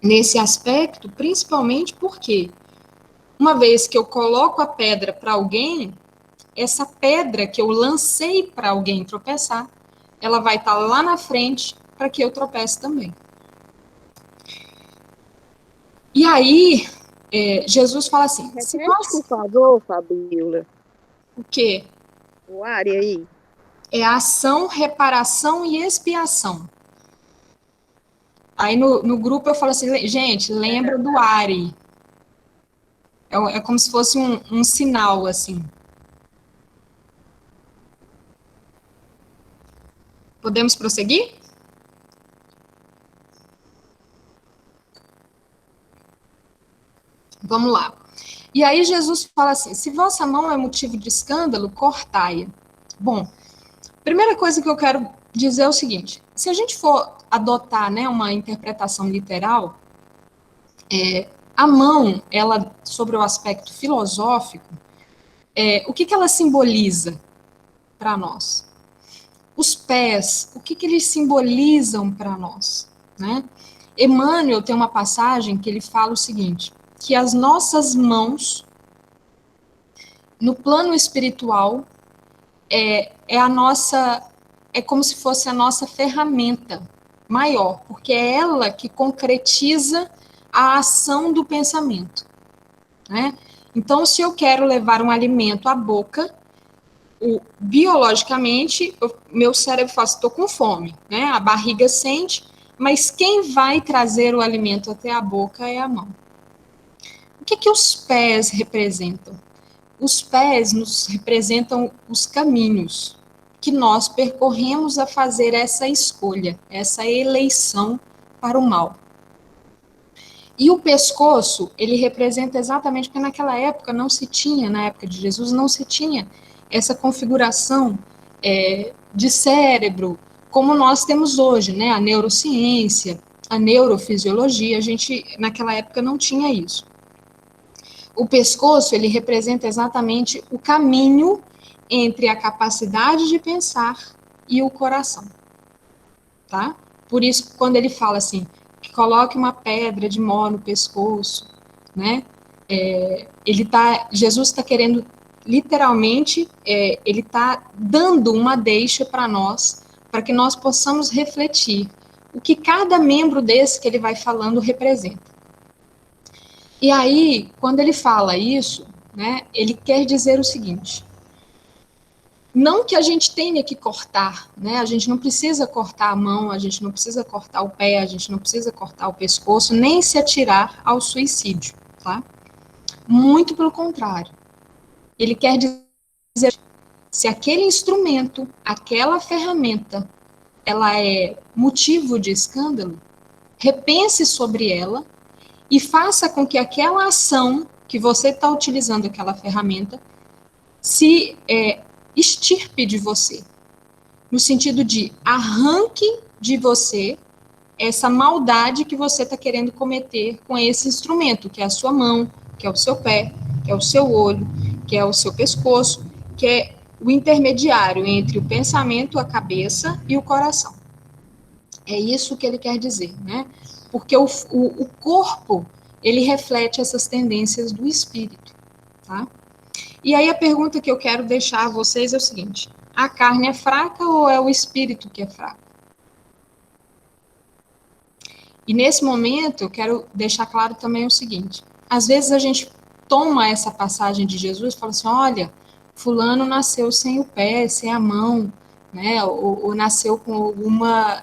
nesse aspecto, principalmente porque uma vez que eu coloco a pedra para alguém, essa pedra que eu lancei para alguém tropeçar, ela vai estar lá na frente para que eu tropece também. E aí, Jesus fala assim... Repete, por favor, Fabíola. O quê? O área aí. É ação, reparação e expiação. Aí no grupo eu falo assim, gente, lembra do ARI. É como se fosse um sinal, assim. Podemos prosseguir? Vamos lá. E aí Jesus fala assim, se vossa mão é motivo de escândalo, cortai-a. Bom, primeira coisa que eu quero dizer é o seguinte, se a gente for adotar, né, uma interpretação literal, a mão, ela, sobre o aspecto filosófico, o que ela simboliza para nós? Os pés, o que eles simbolizam para nós? Né? Emmanuel tem uma passagem que ele fala o seguinte, que as nossas mãos, no plano espiritual, é como se fosse a nossa ferramenta maior, porque é ela que concretiza a ação do pensamento. Né? Então, se eu quero levar um alimento à boca, biologicamente, meu cérebro fala, estou com fome, né? A barriga sente, mas quem vai trazer o alimento até a boca é a mão. O que os pés representam? Os pés nos representam os caminhos que nós percorremos a fazer essa escolha, essa eleição para o mal. E o pescoço, ele representa exatamente, porque naquela época não se tinha, na época de Jesus, não se tinha essa configuração de cérebro, como nós temos hoje, né? A neurociência, a neurofisiologia, a gente, naquela época, não tinha isso. O pescoço, ele representa exatamente o caminho entre a capacidade de pensar e o coração, tá? Por isso, quando ele fala assim, que coloque uma pedra de mó no pescoço, né? Jesus está querendo, literalmente, ele está dando uma deixa para nós, para que nós possamos refletir o que cada membro desse que ele vai falando representa. E aí, quando ele fala isso, né, ele quer dizer o seguinte, não que a gente tenha que cortar, né, a gente não precisa cortar a mão, a gente não precisa cortar o pé, a gente não precisa cortar o pescoço, nem se atirar ao suicídio, tá? Muito pelo contrário. Ele quer dizer, se aquele instrumento, aquela ferramenta, ela é motivo de escândalo, repense sobre ela, e faça com que aquela ação que você está utilizando, aquela ferramenta, se extirpe de você. No sentido de arranque de você essa maldade que você está querendo cometer com esse instrumento, que é a sua mão, que é o seu pé, que é o seu olho, que é o seu pescoço, que é o intermediário entre o pensamento, a cabeça e o coração. É isso que ele quer dizer, né? Porque o corpo, ele reflete essas tendências do espírito, tá? E aí a pergunta que eu quero deixar a vocês é o seguinte: a carne é fraca ou é o espírito que é fraco? E nesse momento eu quero deixar claro também o seguinte: às vezes a gente toma essa passagem de Jesus e fala assim, olha, fulano nasceu sem o pé, sem a mão, né? Ou nasceu com alguma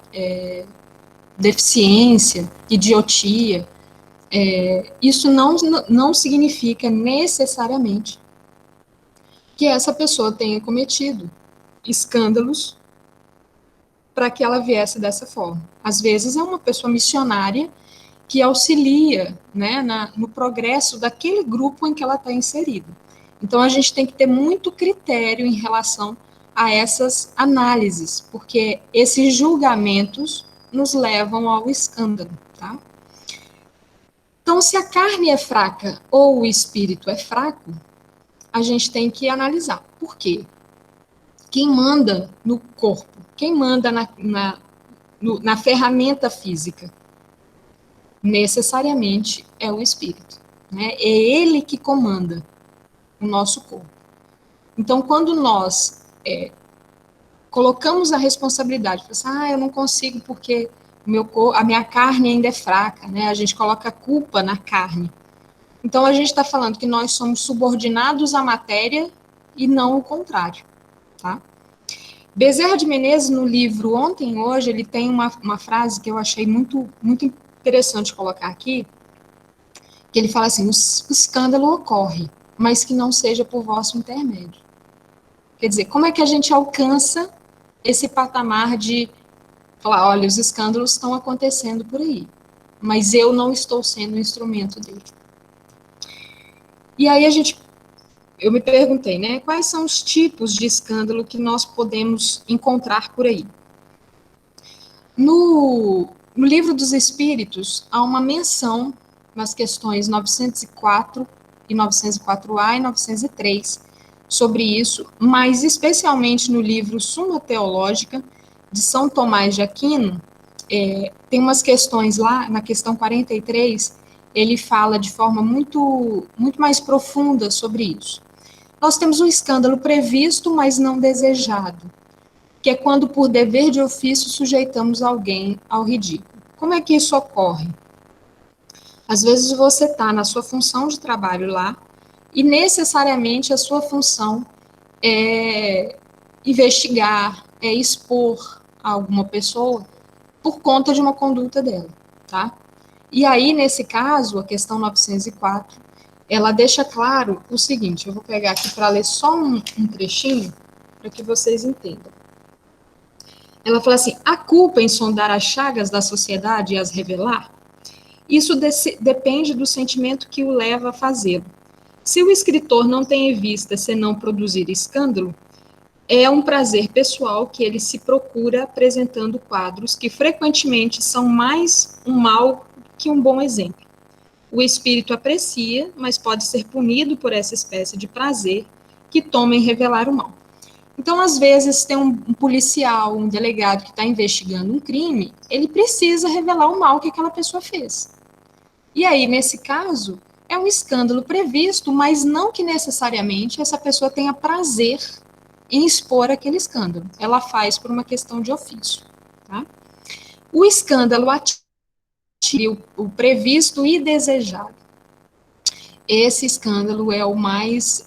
deficiência, idiotia. Isso não significa necessariamente que essa pessoa tenha cometido escândalos para que ela viesse dessa forma. Às vezes é uma pessoa missionária que auxilia, né, no progresso daquele grupo em que ela está inserida. Então a gente tem que ter muito critério em relação a essas análises, porque esses julgamentos nos levam ao escândalo, tá? Então, se a carne é fraca ou o espírito é fraco, a gente tem que analisar. Por quê? Quem manda no corpo? Quem manda na ferramenta física? Necessariamente é o espírito, né? É ele que comanda o nosso corpo. Então, quando nós colocamos a responsabilidade, assim, eu não consigo porque a minha carne ainda é fraca, né? A gente coloca a culpa na carne. Então, a gente está falando que nós somos subordinados à matéria e não o contrário, tá? Bezerra de Menezes, no livro Ontem e Hoje, ele tem uma frase que eu achei muito, muito interessante colocar aqui, que ele fala assim, o escândalo ocorre, mas que não seja por vosso intermédio. Quer dizer, como é que a gente alcança esse patamar de falar, olha, os escândalos estão acontecendo por aí, mas eu não estou sendo um instrumento dele. E aí eu me perguntei, né, quais são os tipos de escândalo que nós podemos encontrar por aí? No Livro dos Espíritos, há uma menção nas questões 904 e 904A e 903 sobre isso, mas especialmente no livro Suma Teológica, de São Tomás de Aquino, tem umas questões lá, na questão 43, ele fala de forma muito, muito mais profunda sobre isso. Nós temos um escândalo previsto, mas não desejado, que é quando, por dever de ofício, sujeitamos alguém ao ridículo. Como é que isso ocorre? Às vezes você está na sua função de trabalho lá, e necessariamente a sua função é investigar, é expor alguma pessoa por conta de uma conduta dela, tá? E aí, nesse caso, a questão 904, ela deixa claro o seguinte, eu vou pegar aqui para ler só um trechinho, para que vocês entendam. Ela fala assim, a culpa em sondar as chagas da sociedade e as revelar, isso depende do sentimento que o leva a fazê-lo. Se o escritor não tem em vista senão produzir escândalo, é um prazer pessoal que ele se procura apresentando quadros que frequentemente são mais um mal que um bom exemplo. O espírito aprecia, mas pode ser punido por essa espécie de prazer que toma em revelar o mal. Então, às vezes, tem um policial, um delegado que está investigando um crime, ele precisa revelar o mal que aquela pessoa fez. E aí, nesse caso, é um escândalo previsto, mas não que necessariamente essa pessoa tenha prazer em expor aquele escândalo. Ela faz por uma questão de ofício. Tá? O escândalo atinge o previsto e desejado. Esse escândalo é o mais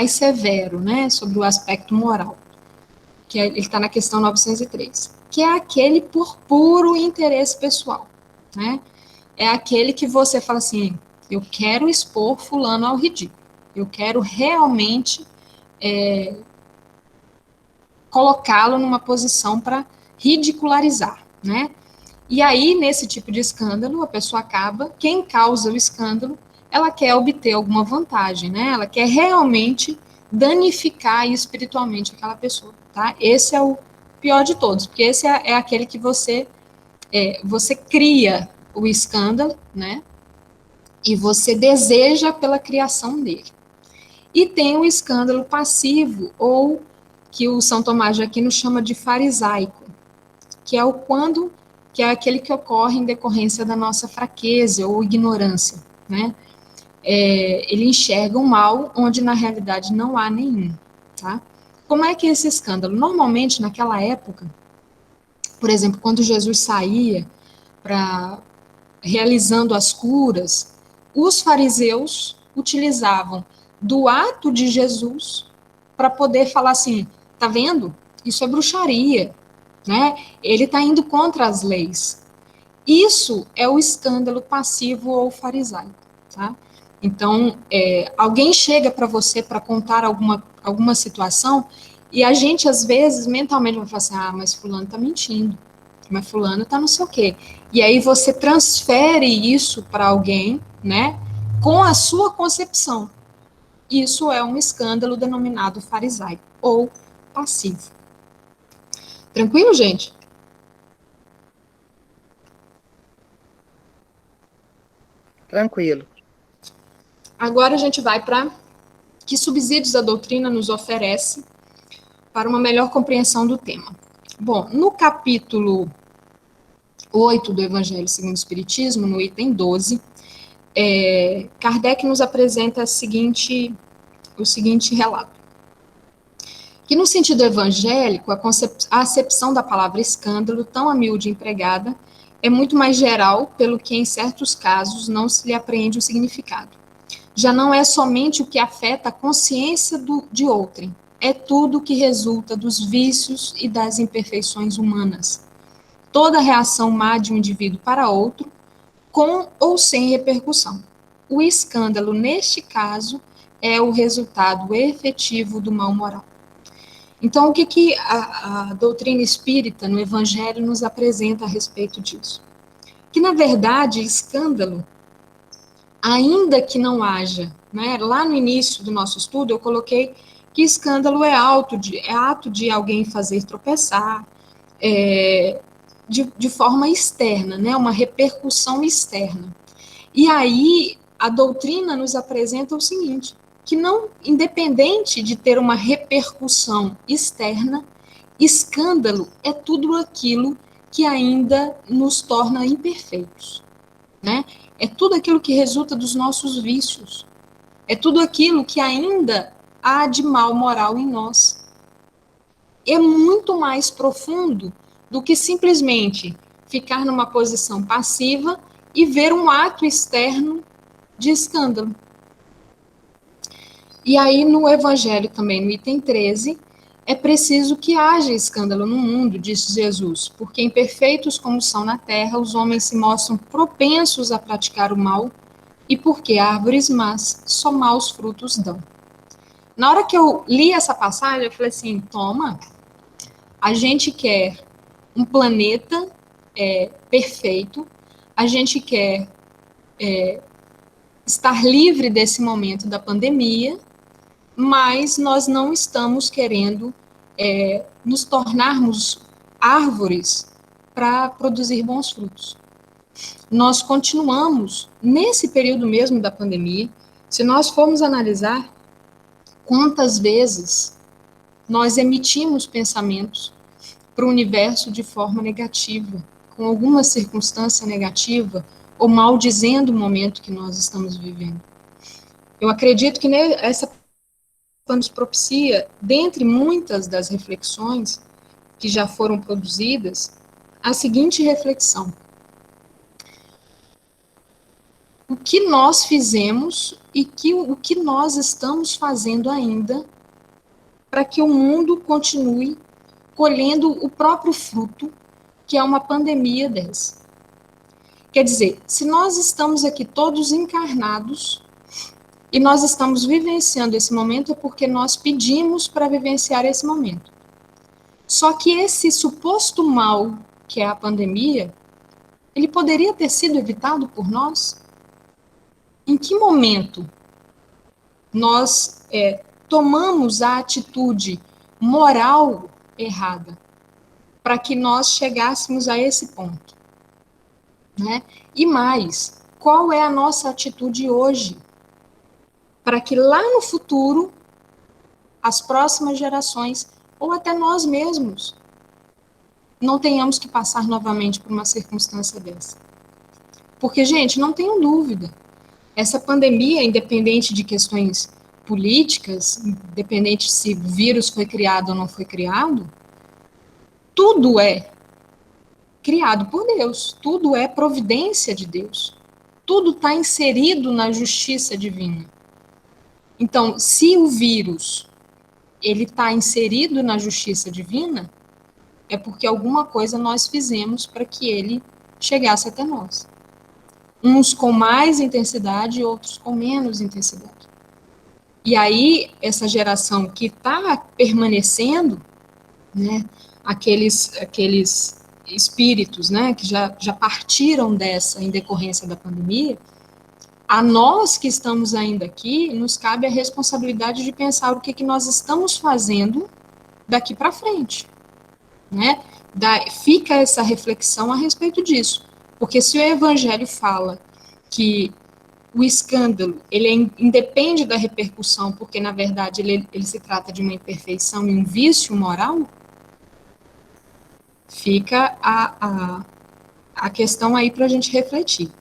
severo, né, sobre o aspecto moral, que ele está na questão 903, que é aquele por puro interesse pessoal, né? É aquele que você fala assim, eu quero expor fulano ao ridículo, eu quero realmente colocá-lo numa posição para ridicularizar, né? E aí, nesse tipo de escândalo, a pessoa acaba, quem causa o escândalo, ela quer obter alguma vantagem, né? Ela quer realmente danificar espiritualmente aquela pessoa, tá? Esse é o pior de todos, porque esse é aquele que você você cria o escândalo, né? E você deseja pela criação dele. E tem o escândalo passivo, ou que o São Tomás de Aquino chama de farisaico, que é que é aquele que ocorre em decorrência da nossa fraqueza ou ignorância, né? Ele enxerga o mal onde na realidade não há nenhum, tá? Como é que é esse escândalo? Normalmente, naquela época, por exemplo, quando Jesus saía realizando as curas, os fariseus utilizavam do ato de Jesus para poder falar assim, tá vendo? Isso é bruxaria, né? Ele está indo contra as leis. Isso é o escândalo passivo ou farisaico, tá? Então, alguém chega para você para contar alguma situação e a gente, às vezes, mentalmente vai falar assim, mas fulano está mentindo, mas fulano está não sei o quê. E aí você transfere isso para alguém, né, com a sua concepção. Isso é um escândalo denominado farisaico ou passivo. Tranquilo, gente? Tranquilo. Agora a gente vai para que subsídios a doutrina nos oferece para uma melhor compreensão do tema. Bom, no capítulo 8 do Evangelho segundo o Espiritismo, no item 12, Kardec nos apresenta o seguinte relato. Que no sentido evangélico, a acepção da palavra escândalo, tão a miúde empregada, é muito mais geral, pelo que em certos casos não se lhe apreende o significado. Já não é somente o que afeta a consciência de outrem, é tudo o que resulta dos vícios e das imperfeições humanas. Toda reação má de um indivíduo para outro, com ou sem repercussão. O escândalo, neste caso, é o resultado efetivo do mal moral. Então, o que a doutrina espírita no Evangelho nos apresenta a respeito disso? Que, na verdade, escândalo, ainda que não haja, né, lá no início do nosso estudo, eu coloquei que escândalo é ato de alguém fazer tropeçar, de forma externa, né, uma repercussão externa. E aí, a doutrina nos apresenta o seguinte, que não, independente de ter uma repercussão externa, escândalo é tudo aquilo que ainda nos torna imperfeitos, né? É tudo aquilo que resulta dos nossos vícios, é tudo aquilo que ainda há de mal moral em nós. É muito mais profundo do que simplesmente ficar numa posição passiva e ver um ato externo de escândalo. E aí, no Evangelho também, no item 13, é preciso que haja escândalo no mundo, disse Jesus, porque imperfeitos como são na terra, os homens se mostram propensos a praticar o mal, e porque árvores más só maus frutos dão. Na hora que eu li essa passagem, eu falei assim, toma, a gente quer um planeta perfeito, a gente quer estar livre desse momento da pandemia, mas nós não estamos querendo nos tornarmos árvores para produzir bons frutos. Nós continuamos, nesse período mesmo da pandemia, se nós formos analisar quantas vezes nós emitimos pensamentos para o universo de forma negativa, com alguma circunstância negativa, ou maldizendo o momento que nós estamos vivendo. Eu acredito que essa nos propicia, dentre muitas das reflexões que já foram produzidas, a seguinte reflexão. O que nós fizemos e o que nós estamos fazendo ainda para que o mundo continue colhendo o próprio fruto, que é uma pandemia dessa. Quer dizer, se nós estamos aqui todos encarnados, e nós estamos vivenciando esse momento é porque nós pedimos para vivenciar esse momento. Só que esse suposto mal, que é a pandemia, ele poderia ter sido evitado por nós? Em que momento nós tomamos a atitude moral errada para que nós chegássemos a esse ponto? né? E mais, qual é a nossa atitude hoje? Para que lá no futuro, as próximas gerações, ou até nós mesmos, não tenhamos que passar novamente por uma circunstância dessa. Porque, gente, não tenham dúvida, essa pandemia, independente de questões políticas, independente se o vírus foi criado ou não foi criado, tudo é criado por Deus, tudo é providência de Deus, tudo está inserido na justiça divina. Então, se o vírus ele está inserido na justiça divina, é porque alguma coisa nós fizemos para que ele chegasse até nós. Uns com mais intensidade e outros com menos intensidade. E aí, essa geração que está permanecendo, né, aqueles espíritos, né, que já partiram dessa em decorrência da pandemia, a nós que estamos ainda aqui, nos cabe a responsabilidade de pensar o que nós estamos fazendo daqui para frente, né? Fica essa reflexão a respeito disso, porque se o Evangelho fala que o escândalo, ele independe da repercussão, porque, na verdade, ele se trata de uma imperfeição e um vício moral, fica a questão aí para a gente refletir.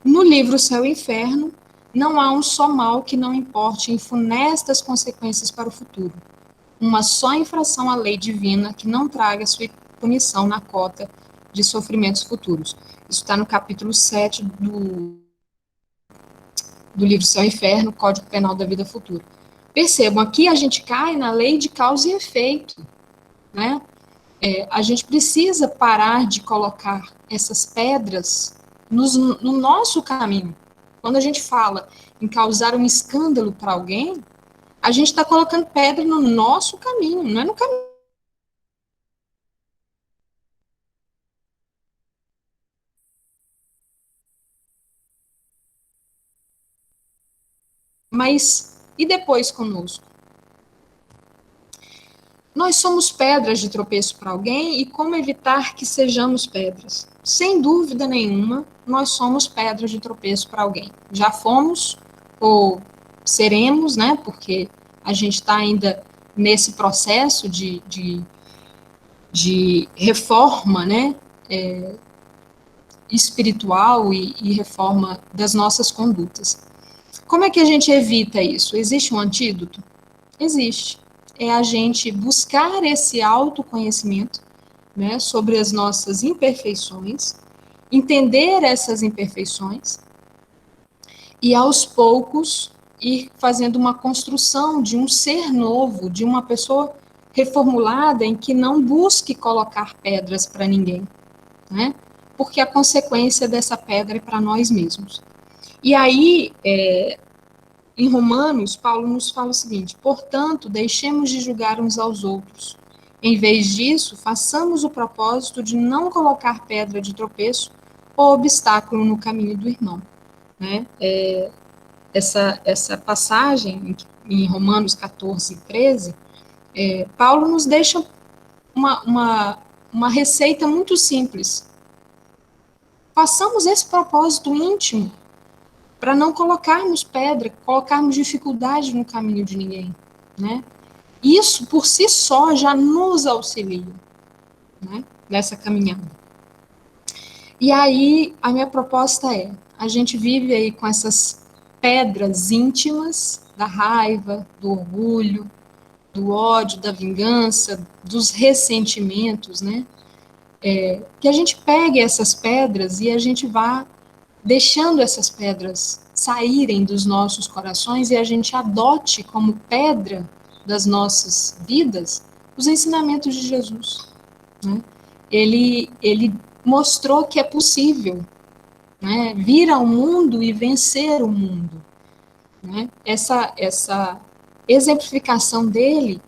No livro Céu e Inferno, não há um só mal que não importe em funestas consequências para o futuro. Uma só infração à lei divina que não traga sua punição na cota de sofrimentos futuros. Isso está no capítulo 7 do livro Céu e Inferno, Código Penal da Vida Futura. Percebam, aqui a gente cai na lei de causa e efeito, né? A gente precisa parar de colocar essas pedras no nosso caminho. Quando a gente fala em causar um escândalo para alguém, a gente está colocando pedra no nosso caminho, não é no caminho. Mas, e depois conosco? Nós somos pedras de tropeço para alguém e como evitar que sejamos pedras? Sem dúvida nenhuma, nós somos pedras de tropeço para alguém. Já fomos ou seremos, né? Porque a gente está ainda nesse processo de reforma, né? Espiritual e reforma das nossas condutas. Como é que a gente evita isso? Existe um antídoto? Existe. É a gente buscar esse autoconhecimento, né, sobre as nossas imperfeições, entender essas imperfeições e, aos poucos, ir fazendo uma construção de um ser novo, de uma pessoa reformulada em que não busque colocar pedras para ninguém, né, porque a consequência dessa pedra é para nós mesmos. E aí, em Romanos, Paulo nos fala o seguinte: portanto, deixemos de julgar uns aos outros. Em vez disso, façamos o propósito de não colocar pedra de tropeço ou obstáculo no caminho do irmão. Né? Essa passagem em Romanos 14, 13, Paulo nos deixa uma receita muito simples. Façamos esse propósito íntimo para não colocarmos pedra, colocarmos dificuldade no caminho de ninguém, né? Isso, por si só, já nos auxilia, né, nessa caminhada. E aí, a minha proposta é, a gente vive aí com essas pedras íntimas da raiva, do orgulho, do ódio, da vingança, dos ressentimentos, né? Que a gente pegue essas pedras e a gente vá deixando essas pedras saírem dos nossos corações e a gente adote como pedra das nossas vidas os ensinamentos de Jesus. Né? Ele mostrou que é possível, né, vir ao mundo e vencer o mundo. Né? Essa exemplificação dele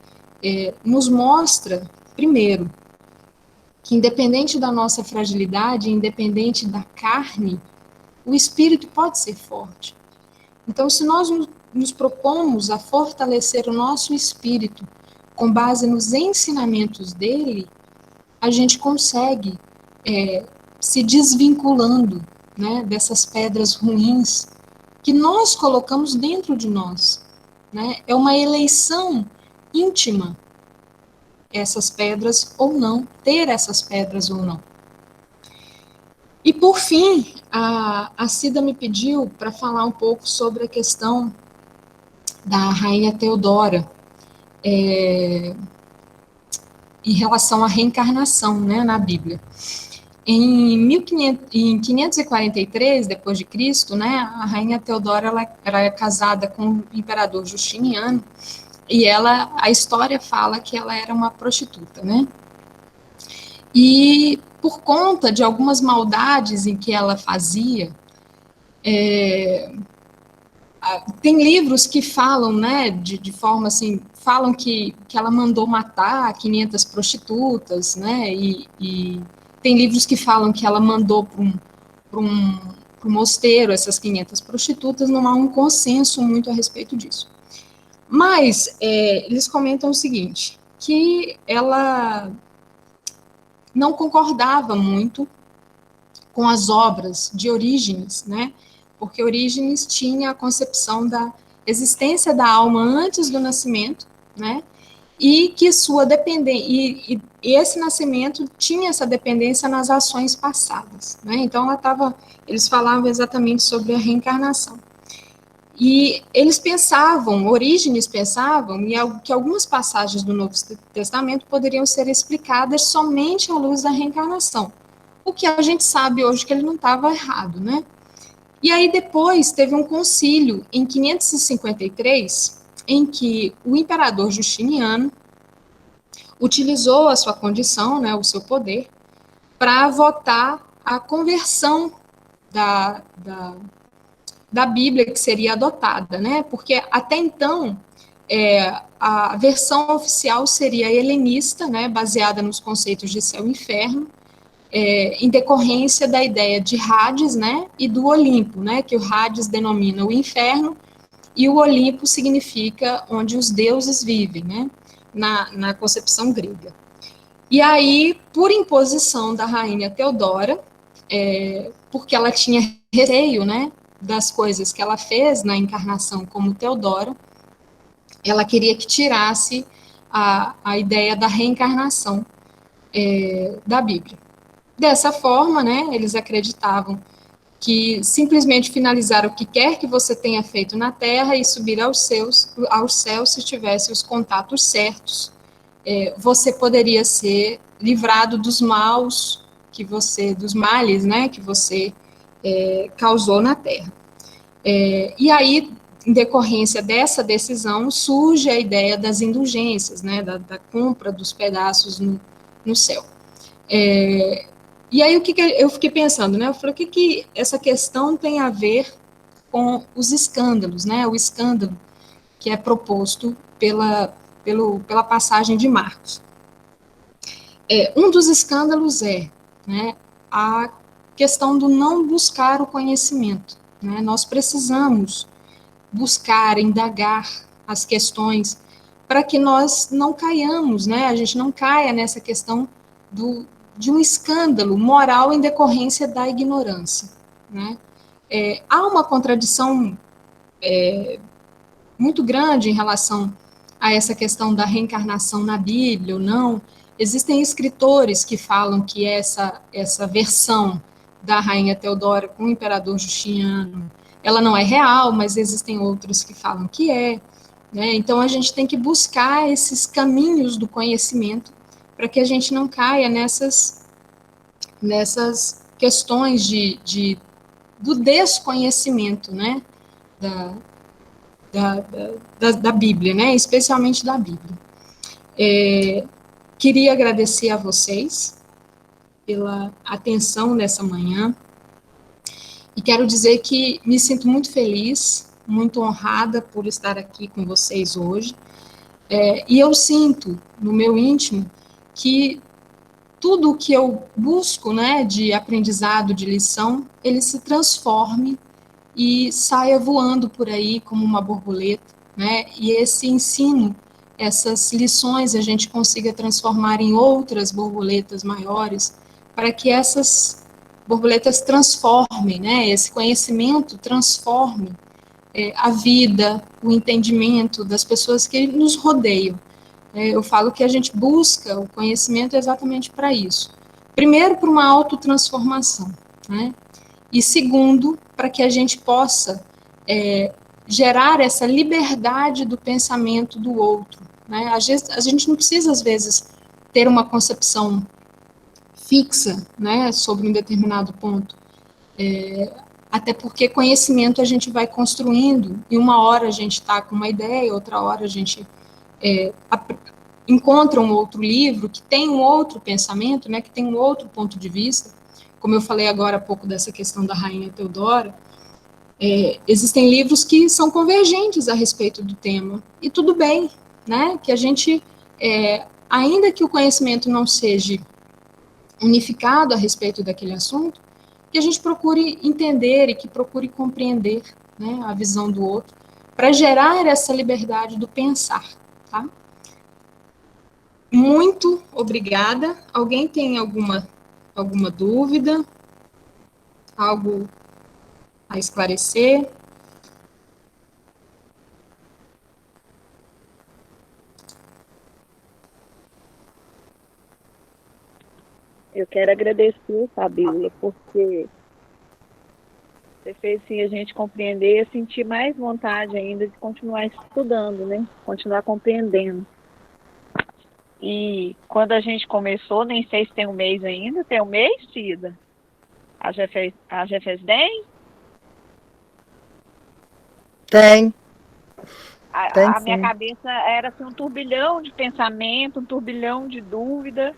nos mostra, primeiro, que independente da nossa fragilidade, independente da carne, o espírito pode ser forte. Então, se nós nos propomos a fortalecer o nosso espírito com base nos ensinamentos dele, a gente consegue se desvinculando, né, dessas pedras ruins que nós colocamos dentro de nós, né? É uma eleição íntima, essas pedras ou não, ter essas pedras ou não. E, por fim, a Cida me pediu para falar um pouco sobre a questão da rainha Teodora, em relação à reencarnação, né, na Bíblia. Em 543 depois de Cristo, né, a rainha Teodora ela era casada com o imperador Justiniano, e a história fala que ela era uma prostituta, né? E por conta de algumas maldades em que ela fazia, tem livros que falam, né, de forma assim, falam que ela mandou matar 500 prostitutas, né, e tem livros que falam que ela mandou para um mosteiro essas 500 prostitutas, não há um consenso muito a respeito disso. Mas eles comentam o seguinte, que ela não concordava muito com as obras de Orígenes, né, porque Orígenes tinha a concepção da existência da alma antes do nascimento, né, e que sua dependência, e esse nascimento tinha essa dependência nas ações passadas, né, então eles falavam exatamente sobre a reencarnação. E eles pensavam, Orígenes pensavam, que algumas passagens do Novo Testamento poderiam ser explicadas somente à luz da reencarnação, o que a gente sabe hoje que ele não estava errado, né? E aí depois teve um concílio em 553, em que o imperador Justiniano utilizou a sua condição, né, o seu poder, para votar a conversão da Bíblia que seria adotada, né? Porque até então a versão oficial seria helenista, né, baseada nos conceitos de céu e inferno, em decorrência da ideia de Hades, né, e do Olimpo, né, que o Hades denomina o inferno e o Olimpo significa onde os deuses vivem, né, na concepção grega. E aí, por imposição da rainha Teodora, porque ela tinha receio, né, das coisas que ela fez na encarnação como Teodora, ela queria que tirasse a ideia da reencarnação da Bíblia. Dessa forma, né, eles acreditavam que simplesmente finalizar o que quer que você tenha feito na Terra e subir aos céus se tivesse os contatos certos, você poderia ser livrado dos dos males, né, que você causou na Terra. E aí, em decorrência dessa decisão, surge a ideia das indulgências, né, da compra dos pedaços no céu. E aí, o que eu fiquei pensando, né? Eu falei, o que essa questão tem a ver com os escândalos, né? O escândalo que é proposto pela passagem de Marcos. Um dos escândalos né, a questão do não buscar o conhecimento, né? Nós precisamos buscar, indagar as questões para que nós não caiamos, né? A gente não caia nessa questão de um escândalo moral em decorrência da ignorância, né? Há uma contradição muito grande em relação a essa questão da reencarnação na Bíblia ou não. Existem escritores que falam que essa versão da rainha Teodora com o imperador Justiniano, ela não é real, mas existem outros que falam que né? Então a gente tem que buscar esses caminhos do conhecimento para que a gente não caia nessas questões do desconhecimento, né, da Bíblia, né, especialmente da Bíblia. Queria agradecer a vocês pela atenção nessa manhã e quero dizer que me sinto muito feliz, muito honrada por estar aqui com vocês hoje, e eu sinto no meu íntimo que tudo o que eu busco, né, de aprendizado, de lição, ele se transforme e saia voando por aí como uma borboleta, né, e esse ensino, essas lições a gente consiga transformar em outras borboletas maiores, para que essas borboletas transformem, né? Esse conhecimento transforme a vida, o entendimento das pessoas que nos rodeiam. Eu falo que a gente busca o conhecimento exatamente para isso. Primeiro, para uma autotransformação, né? E segundo, para que a gente possa gerar essa liberdade do pensamento do outro, né? A gente não precisa, às vezes, ter uma concepção fixa, né, sobre um determinado ponto. Até porque conhecimento a gente vai construindo, e uma hora a gente está com uma ideia, outra hora a gente encontra um outro livro que tem um outro pensamento, né, que tem um outro ponto de vista. Como eu falei agora há pouco dessa questão da Rainha Teodora, existem livros que são convergentes a respeito do tema, e tudo bem, né, que a gente, ainda que o conhecimento não seja unificado a respeito daquele assunto, que a gente procure entender e que procure compreender, né, a visão do outro, para gerar essa liberdade do pensar, tá? Muito obrigada. Alguém tem alguma dúvida? Algo a esclarecer? Eu quero agradecer, Fabíola, porque você fez assim, a gente compreender e sentir mais vontade ainda de continuar estudando, né? Continuar compreendendo. E quando a gente começou, nem sei se tem um mês ainda, tem um mês, Cida? A já fez bem? Tem. A minha cabeça era assim, um turbilhão de pensamento, um turbilhão de dúvida.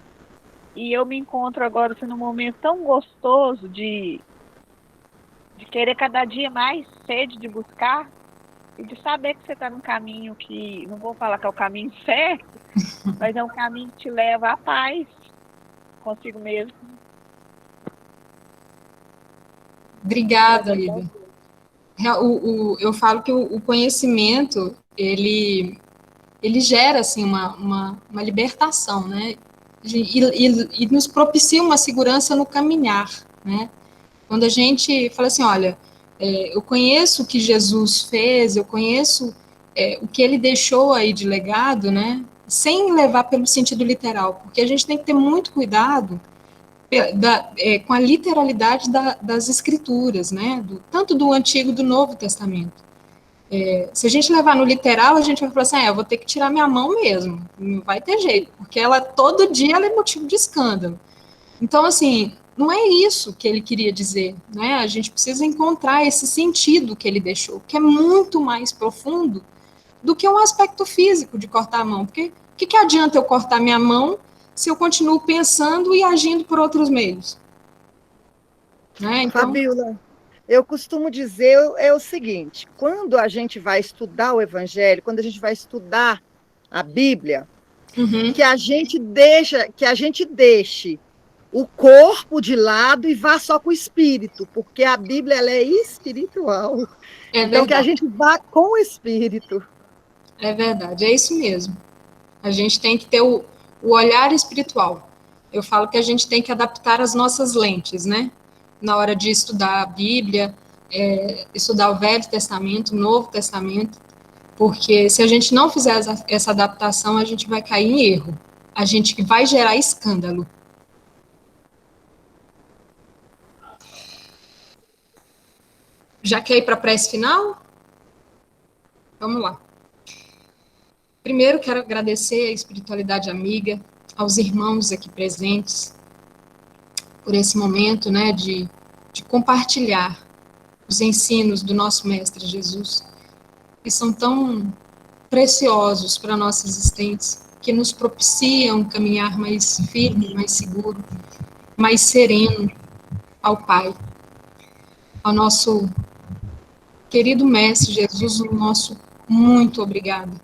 E eu me encontro agora assim, num momento tão gostoso de querer cada dia mais sede de buscar e de saber que você está num caminho que, não vou falar que é o caminho certo, mas é um caminho que te leva à paz consigo mesmo. Obrigada, Ida. Eu falo que o conhecimento, ele gera, assim, uma libertação, né? E nos propicia uma segurança no caminhar, né? Quando a gente fala assim, olha, eu conheço o que Jesus fez, eu conheço o que ele deixou aí de legado, né? Sem levar pelo sentido literal, porque a gente tem que ter muito cuidado com a literalidade das escrituras, né? Tanto do Antigo e do Novo Testamento. Se a gente levar no literal, a gente vai falar assim, eu vou ter que tirar minha mão mesmo, não vai ter jeito, porque todo dia ela é motivo de escândalo. Então, assim, não é isso que ele queria dizer, né? A gente precisa encontrar esse sentido que ele deixou, que é muito mais profundo do que um aspecto físico de cortar a mão, porque o que adianta eu cortar minha mão se eu continuo pensando e agindo por outros meios? Né? Então, Fabíola, eu costumo dizer o seguinte: quando a gente vai estudar o Evangelho, quando a gente vai estudar a Bíblia, que a gente deixe o corpo de lado e vá só com o espírito, porque a Bíblia ela é espiritual. Então, que a gente vá com o espírito. É verdade, é isso mesmo. A gente tem que ter o olhar espiritual. Eu falo que a gente tem que adaptar as nossas lentes, né? Na hora de estudar a Bíblia, estudar o Velho Testamento, o Novo Testamento, porque se a gente não fizer essa adaptação, a gente vai cair em erro. A gente vai gerar escândalo. Já quer ir para a prece final? Vamos lá. Primeiro, quero agradecer a espiritualidade amiga, aos irmãos aqui presentes, por esse momento, né, de compartilhar os ensinos do nosso Mestre Jesus, que são tão preciosos para a nossa existência, que nos propiciam caminhar mais firme, mais seguro, mais sereno ao Pai. Ao nosso querido Mestre Jesus, o nosso muito obrigado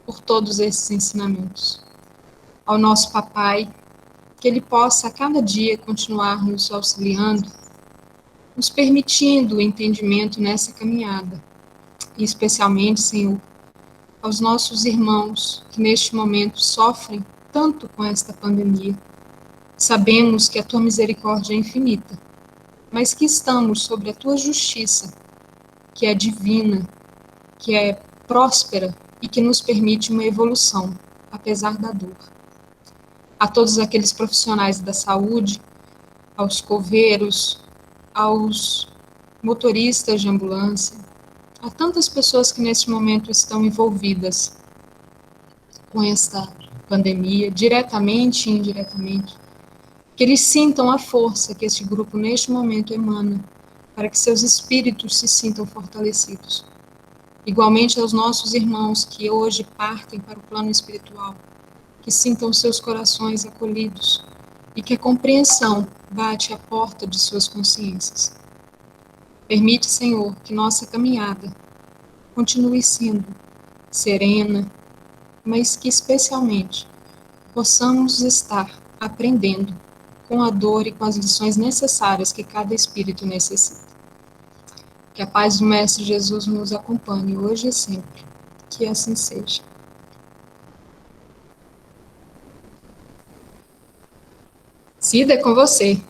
por todos esses ensinamentos. Ao nosso Papai, que Ele possa a cada dia continuar nos auxiliando, nos permitindo o entendimento nessa caminhada. E especialmente, Senhor, aos nossos irmãos que neste momento sofrem tanto com esta pandemia. Sabemos que a Tua misericórdia é infinita mas que estamos sobre a tua justiça, que é divina, que é próspera e que nos permite uma evolução, apesar da dor. A todos aqueles profissionais da saúde, aos coveiros, aos motoristas de ambulância, a tantas pessoas que neste momento estão envolvidas com esta pandemia, diretamente e indiretamente, que eles sintam a força que este grupo neste momento emana, para que seus espíritos se sintam fortalecidos. Igualmente aos nossos irmãos que hoje partem para o plano espiritual, que sintam seus corações acolhidos e que a compreensão bate à porta de suas consciências. Permite, Senhor, que nossa caminhada continue sendo serena, mas que especialmente possamos estar aprendendo com a dor e com as lições necessárias que cada espírito necessita. Que a paz do Mestre Jesus nos acompanhe hoje e sempre. Que assim seja. Cida, é com você.